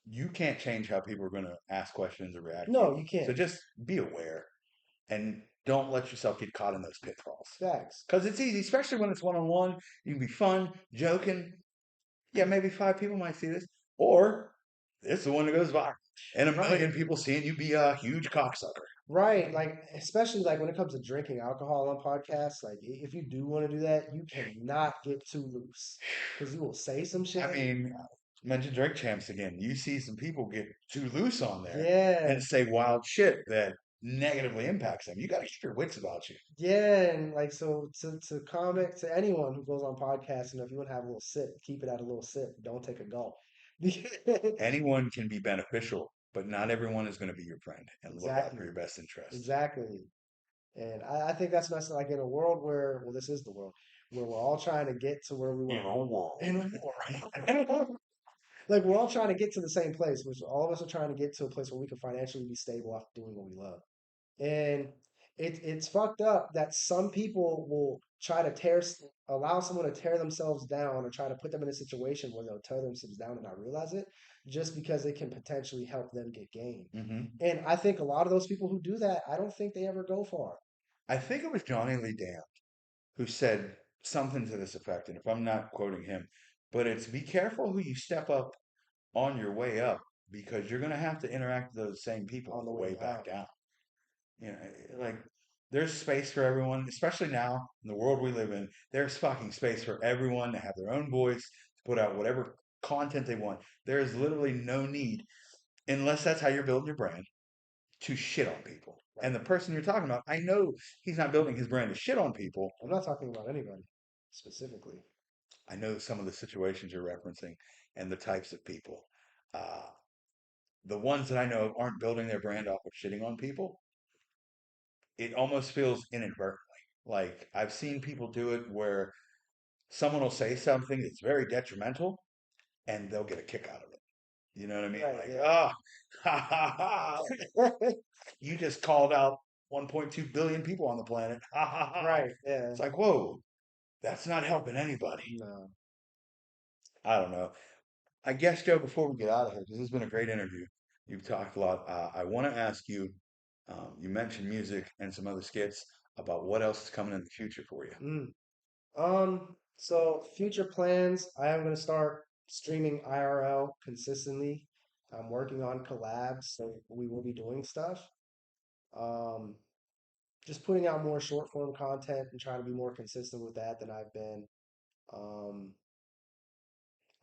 you can't change how people are going to ask questions or react to you. No, you So can't. just be aware and don't let yourself get caught in those pitfalls. Facts. Because it's easy, especially when it's one on one. You can be fun, joking. Yeah, maybe 5 people might see this, or it's the one that goes viral, and a Right. million people seeing you be a huge cocksucker. Right, like especially like when it comes to drinking alcohol on podcasts, like if you do want to do that, you cannot get too loose because you will say some I shit. mean, mention drink champs again. You see some people get too loose on there Yeah, and say wild shit that negatively impacts them. You got to keep your wits about you. yeah, and like so to comment to anyone who goes on podcasts, if you want to have a little sip, keep it at a little sip. Don't take a gulp. Anyone can be beneficial, but not everyone is going to be your friend and look out for Exactly, your best interest. exactly. And I think that's nice. Like in a world where, well, this is the world where we're all trying to get to where we In want a world. in a world. Like we're all trying to get to the same place, which all of us are trying to get to a place where we can financially be stable off doing what we love. And it's fucked up that some people will try to allow someone to tear themselves down or try to put them in a situation where they'll tear themselves down and not realize it just because it can potentially help them get gain. Hmm. And I think a lot of those people who do that, I don't think they ever go far. I think it was Johnny Lee Damn who said something to this effect, and if I'm not quoting him, but it's be careful who you step up on your way up because you're going to have to interact with those same people On on the the way way back down. down. You know, like there's space for everyone, especially now in the world we live in. There's fucking space for everyone to have their own voice, to put out whatever content they want. There is literally no need, unless that's how you're building your brand, to shit on people. Right. And the person you're talking about, I know he's not building his brand to shit on people. I'm not talking about anybody specifically. I know some of the situations you're referencing and the types of people. Uh, the ones that I know of aren't building their brand off of shitting on people. It almost feels inadvertently. Like I've seen people do it where someone will say something that's very detrimental and they'll get a kick out of it. You know what I mean? Right, Like, yeah. ah, ha, ha, ha. You just called out 1.2 billion people on the planet. Ha, ha, ha. Right, yeah. It's like, whoa, that's not helping anybody. No. I don't know. I guess, Joe, before we get out of here, because this has been a great interview, you've talked a lot. I want to ask you, you mentioned music and some other skits about what else is coming in the future for you. Mm. So future plans, I am going to start streaming IRL consistently. I'm working on collabs, so we will be doing stuff. Um, just putting out more short form content and trying to be more consistent with that than I've been. Um,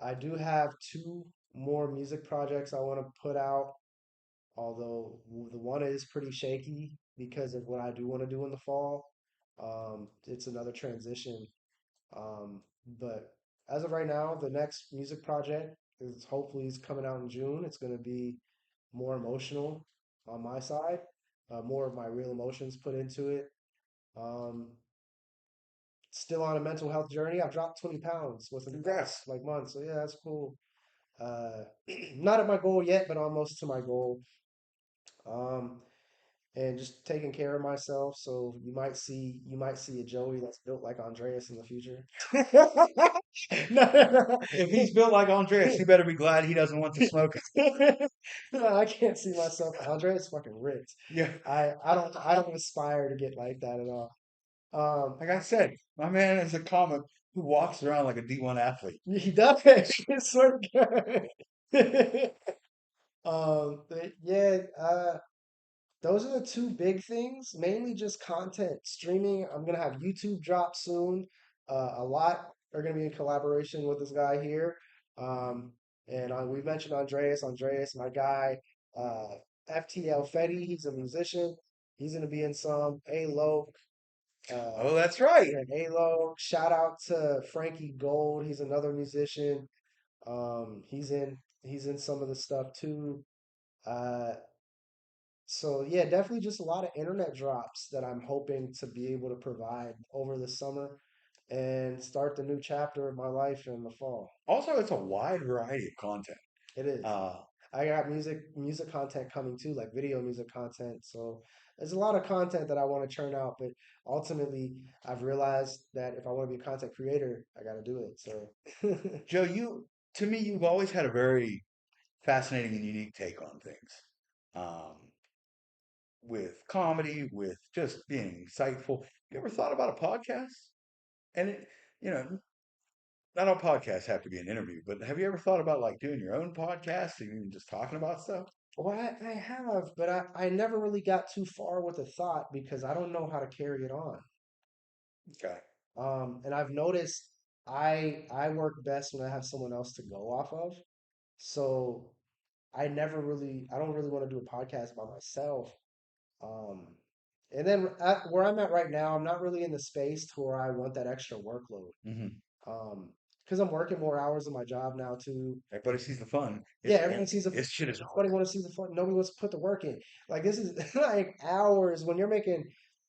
I do have two more music projects I want to put out, although the one is pretty shaky because of what I do want to do in the fall. It's another transition. But as of right now, the next music project is hopefully is coming out in June. It's going to be more emotional on my side, more of my real emotions put into it. Um, Still on a mental health journey. I've dropped 20 pounds within the past Congrats. like month. So yeah, that's cool. Not at my goal yet, but almost to my goal. Um, and just taking care of myself. So you might see a Joey that's built like Andreas in the future. No, no, no. If he's built like Andreas, he better be glad he doesn't want to smoke it. No, I can't see myself. Andreas fucking ripped. Yeah, I don't aspire to get like that at all. like I said, my man is a comic who walks around like a D1 athlete. He does. I swear to God. But yeah, those are the two big things, mainly just content streaming. I'm gonna have YouTube drop soon. A lot are gonna be in collaboration with this guy here. Um, and we mentioned Andreas. Andreas, my guy, uh, FTL Fetty. He's a musician. He's gonna be in some. A-Lo, Oh, that's right. yeah, A-Lo. Shout out to Frankie Gold. He's another musician. He's in some of the stuff too. Uh, so yeah, definitely just a lot of internet drops that I'm hoping to be able to provide over the summer and start the new chapter of my life in the fall. Also, it's a wide variety of content. It is. Uh, I got music content coming too, like video music content. So there's a lot of content that I want to churn out, but ultimately I've realized that if I want to be a content creator, I got to do it. So Joe, to me, you've always had a very fascinating and unique take on things. Um, with comedy, with just being insightful. You ever thought about a podcast? And you know, not all podcasts have to be an interview, but have you ever thought about like doing your own podcast and even just talking about stuff? well, I have, but I never really got too far with the thought because I don't know how to carry it on. Okay. And I've noticed I work best when I have someone else to go off of. So I don't really want to do a podcast by myself. Um, and then where I'm at right now, I'm not really in the space to where I want that extra workload. Hmm. Because I'm working more hours in my job now too. Everybody sees the fun. Yeah, everyone sees This shit is hard. nobody wants to see the fun. Nobody wants to put the work in. Like this is like hours when you're making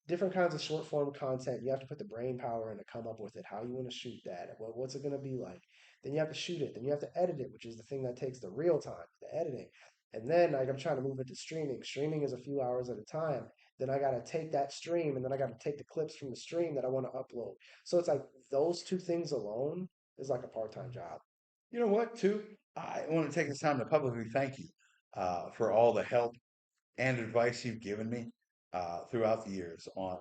different kinds of short form content. You have to put the brain power in to come up with it. How you want to shoot that? What's it going to be like? Then you have to shoot it. Then you have to edit it, which is the thing that takes the real time, the editing. And then like I'm trying to move into streaming. Streaming is a few hours at a time. Then I got to take that stream and then I got to take the clips from the stream that I want to upload. So it's like those two things alone is like a part-time job. You know what, too? I want to take this time to publicly thank you for all the help and advice you've given me throughout the years on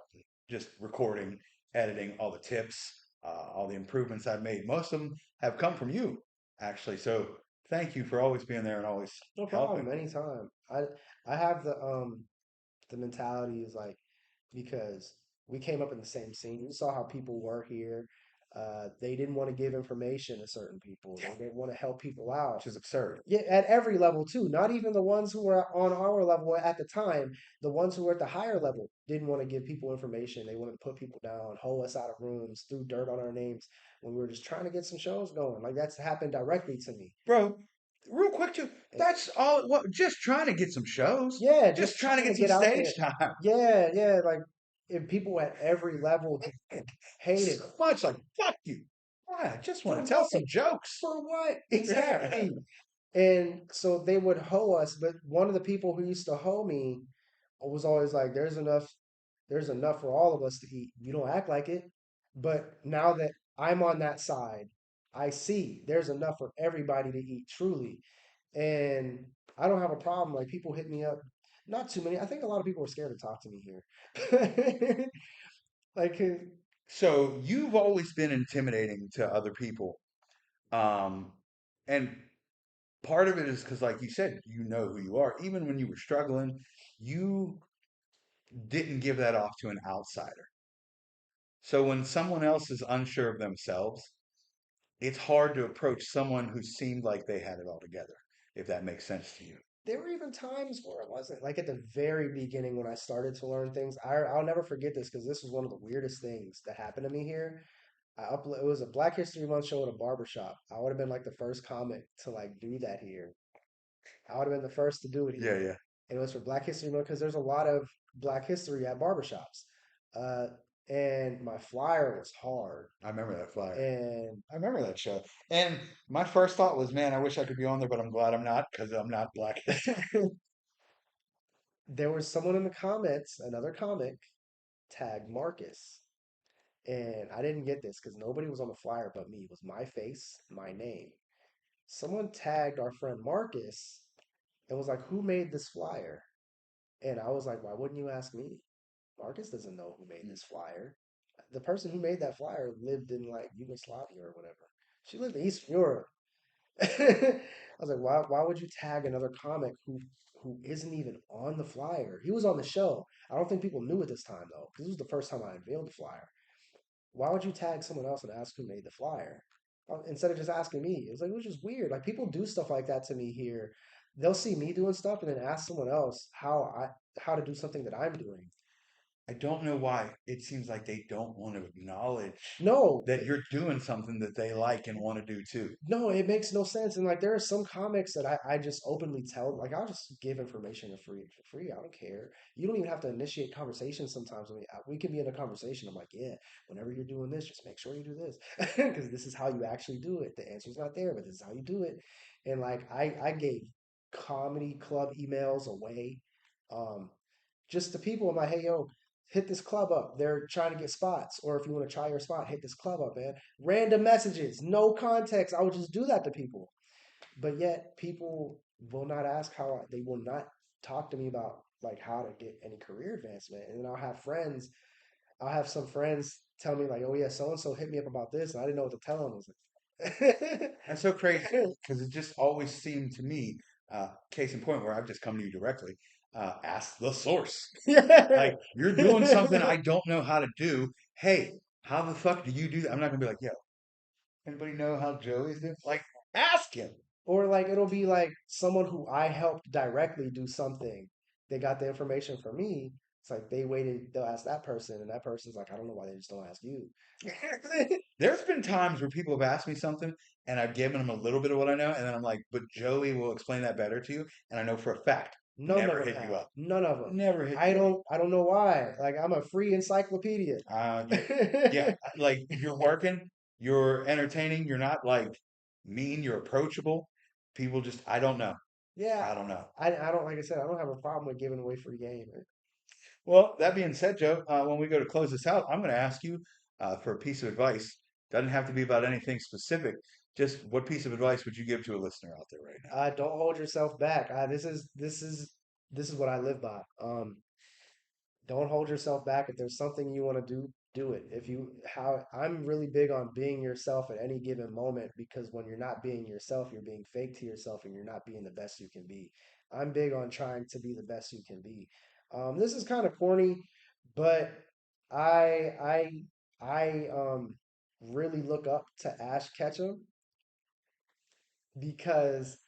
just recording, editing, all the tips, all the improvements I've made. Most of them have come from you, actually. So thank you for always being there and always No helping. problem, anytime. I have the mentality is like because we came up in the same scene. You saw how people were here. They didn't want to give information to certain people. They didn't want to help people out. Which is absurd. Yeah, at every level too. Not even the ones who were on our level at the time. The ones who were at the higher level didn't want to give people information. They wanted to put people down, hoe us out of rooms, threw dirt on our names when we were just trying to get some shows going. Like that's happened directly to me. Bro, real quick, too. And That's all. What? Just trying to get some shows. yeah, Just just trying to trying to get some get out stage there. time. Yeah, yeah, like and people at every level just hated So much like, fuck you. I just for want to tell what? some jokes. For what? Yeah. Exactly. And so they would hoe us, but one of the people who used to hoe me was always like, there's enough for all of us to eat. You don't act like it. But now that I'm on that side, I see there's enough for everybody to eat truly. And I don't have a problem. Like people hit me up. Not too many. I think a lot of people are scared to talk to me here. Like, So you've always been intimidating to other people. Um, and part of it is because, like you said, you know who you are. Even when you were struggling, you didn't give that off to an outsider. So when someone else is unsure of themselves, it's hard to approach someone who seemed like they had it all together, if that makes sense to you. there were even times where it wasn't. Like at the very beginning when I started to learn things, I'll never forget this because this was one of the weirdest things that happened to me here. It was a Black History Month show at a barbershop. I would have been like the first comic to like do that here. I would have been the first to do it Yeah, here. yeah. And it was for Black History Month because there's a lot of Black history at barbershops. Uh, and my flyer was hard. I remember that flyer. And I remember that show. And my first thought was, man, I wish I could be on there, but I'm glad I'm not because I'm not Black history. there was someone in the comments, another comic, tagged Marcus. And I didn't get this because nobody was on the flyer but me. It was my face, my name. Someone tagged our friend Marcus and was like, "Who made this flyer?" And I was like, "Why wouldn't you ask me? Marcus doesn't know who made this flyer." The person who made that flyer lived in like Yugoslavia or whatever. She lived in Eastern Europe. I was like, why would you tag another comic who isn't even on the flyer? He was on the show. I don't think people knew at this time though, because this was the first time I unveiled the flyer. Why would you tag someone else and ask who made the flyer instead of just asking me? It was like it was just weird. Like people do stuff like that to me here. They'll see me doing stuff and then ask someone else how to do something that I'm doing. I don't know why. It seems like they don't want to acknowledge No, that you're doing something that they like and want to do too. no, it makes no sense. And like there are some comics that I just openly tell, like I'll just give information for free. I don't care. You don't even have to initiate conversations sometimes with me. We can be in a conversation. I'm like, yeah, whenever you're doing this, just make sure you do this. Because this is how you actually do it. The answer's not there, but this is how you do it. And like I gave comedy club emails away. Um, just to people, I'm like, hey yo, hit this club up. They're trying to get spots. Or if you want to try your spot, hit this club up, man. Random messages, no context. I would just do that to people. But yet people will not ask they will not talk to me about like how to get any career advancement. And then I'll have some friends tell me like, oh yeah, so and so hit me up about this. And I didn't know what to tell them. I was That's so crazy like, because it just always seemed to me, case in point, where I've just come to you directly, ask the source. yeah. Like, you're doing something I don't know how to do. Hey, how the fuck do you do that? I'm not gonna be like, yo, anybody know how Joey's doing? Like, ask him. Or like it'll be like someone who I helped directly do something. They got the information from me. It's like they'll ask that person, and that person's like, I don't know why they just don't ask you. There's been times where people have asked me something and I've given them a little bit of what I know, and then I'm like, but Joey will explain that better to you. And I know for a fact, None of never them hit you have. up. None of them. Never hit you up. I don't know why. Like I'm a free encyclopedia. You, yeah, like you're working, you're entertaining, you're not like mean, you're approachable. People just, I don't know. Yeah, I don't know. I don't like I said, I don't have a problem with giving away free game. Well, that being said, Joe, when we go to close this out, I'm going to ask you for a piece of advice. Doesn't have to be about anything specific. Just what piece of advice would you give to a listener out there right now? Don't hold yourself back. This is what I live by. Don't hold yourself back. If there's something you want to do, do it. If you how I'm really big on being yourself at any given moment because when you're not being yourself, you're being fake to yourself and you're not being the best you can be. I'm big on trying to be the best you can be. This is kind of corny, but I I I really look up to Ash Ketchum because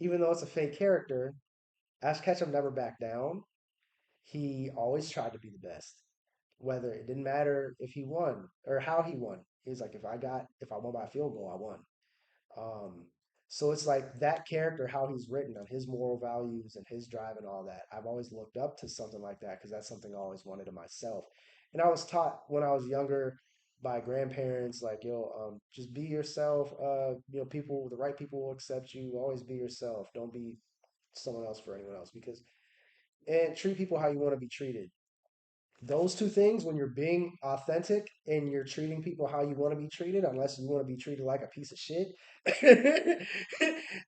even though it's a fake character, Ash Ketchum never backed down. He always tried to be the best. Whether it didn't matter if he won or how he won. He's like, if I won by a field goal, I won. Um, so it's like that character, how he's written on his moral values and his drive and all that. I've always looked up to something like that because that's something I always wanted in myself. And I was taught when I was younger by grandparents, like, just be yourself. The right people will accept you. Always be yourself. Don't be someone else for anyone else and treat people how you want to be treated. Those two things, when you're being authentic and you're treating people how you want to be treated, unless you want to be treated like a piece of shit,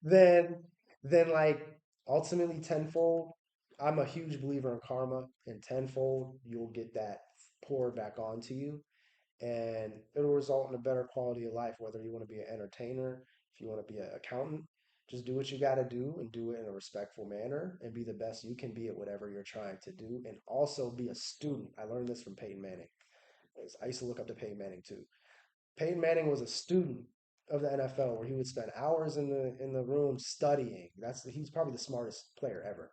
then like ultimately tenfold. I'm a huge believer in karma, and tenfold you'll get that poured back onto you, and it'll result in a better quality of life. Whether you want to be an entertainer, if you want to be an accountant, just do what you got to do and do it in a respectful manner and be the best you can be at whatever you're trying to do. And also be a student. I learned this from Peyton Manning. I used to look up to Peyton Manning too. Peyton Manning was a student of the NFL where he would spend hours in the room studying. He's probably the smartest player ever.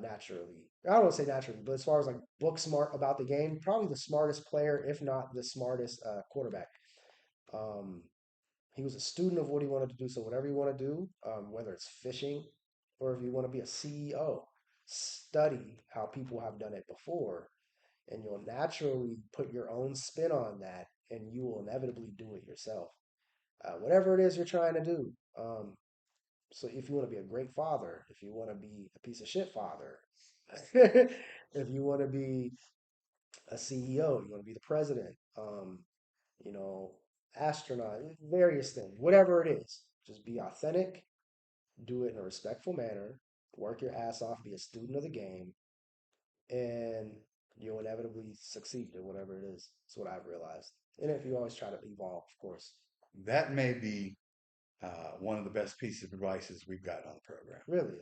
Naturally, I don't want to say naturally, but as far as like book smart about the game, probably the smartest player, if not the smartest quarterback. Um, he was a student of what he wanted to do. So whatever you want to do, whether it's fishing or if you want to be a CEO, study how people have done it before, and you'll naturally put your own spin on that, and you will inevitably do it yourself. Whatever it is you're trying to do. So if you want to be a great father, if you want to be a piece of shit father, if you want to be a CEO, you want to be the president, you know, astronaut, various things, whatever it is, just be authentic, do it in a respectful manner, work your ass off, be a student of the game, and you'll inevitably succeed in whatever it is. That's what I've realized. And if you always try to evolve, of course. That may be one of the best pieces of advice we've got on the program. Really.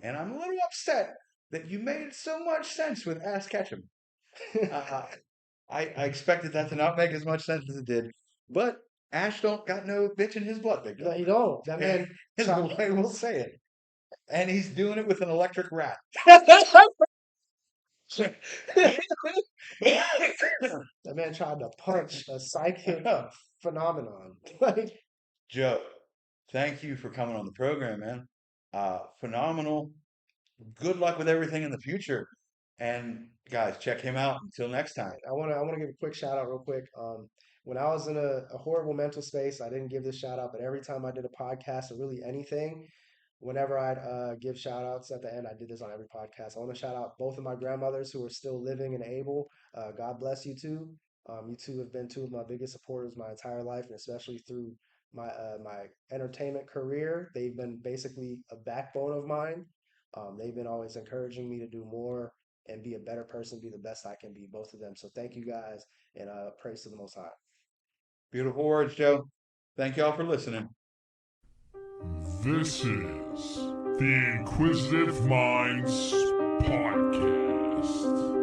And I'm a little upset that you made so much sense with Ask Ketchum. I expected that to not make as much sense as it did, but Ash don't got no bitch in his blood, big No, dog. you don't. That man. Is the way we'll say it. And he's doing it with an electric rat. That man tried to punch a psychic phenomenon. Like, Joe, thank you for coming on the program, man. Phenomenal. Good luck with everything in the future. And guys, check him out. Until next time. I wanna give a quick shout out real quick. When I was in a horrible mental space, I didn't give this shout out, but every time I did a podcast or really anything, whenever I'd give shout outs at the end, I did this on every podcast. I want to shout out both of my grandmothers who are still living and able. God bless you two. You two have been two of my biggest supporters my entire life, and especially through my entertainment career. They've been basically a backbone of mine. They've been always encouraging me to do more and be a better person, be the best I can be, both of them. So thank you guys, and praise to the Most High. Beautiful words, Joe. Thank you all for listening. This is the Inquisitive Minds Podcast.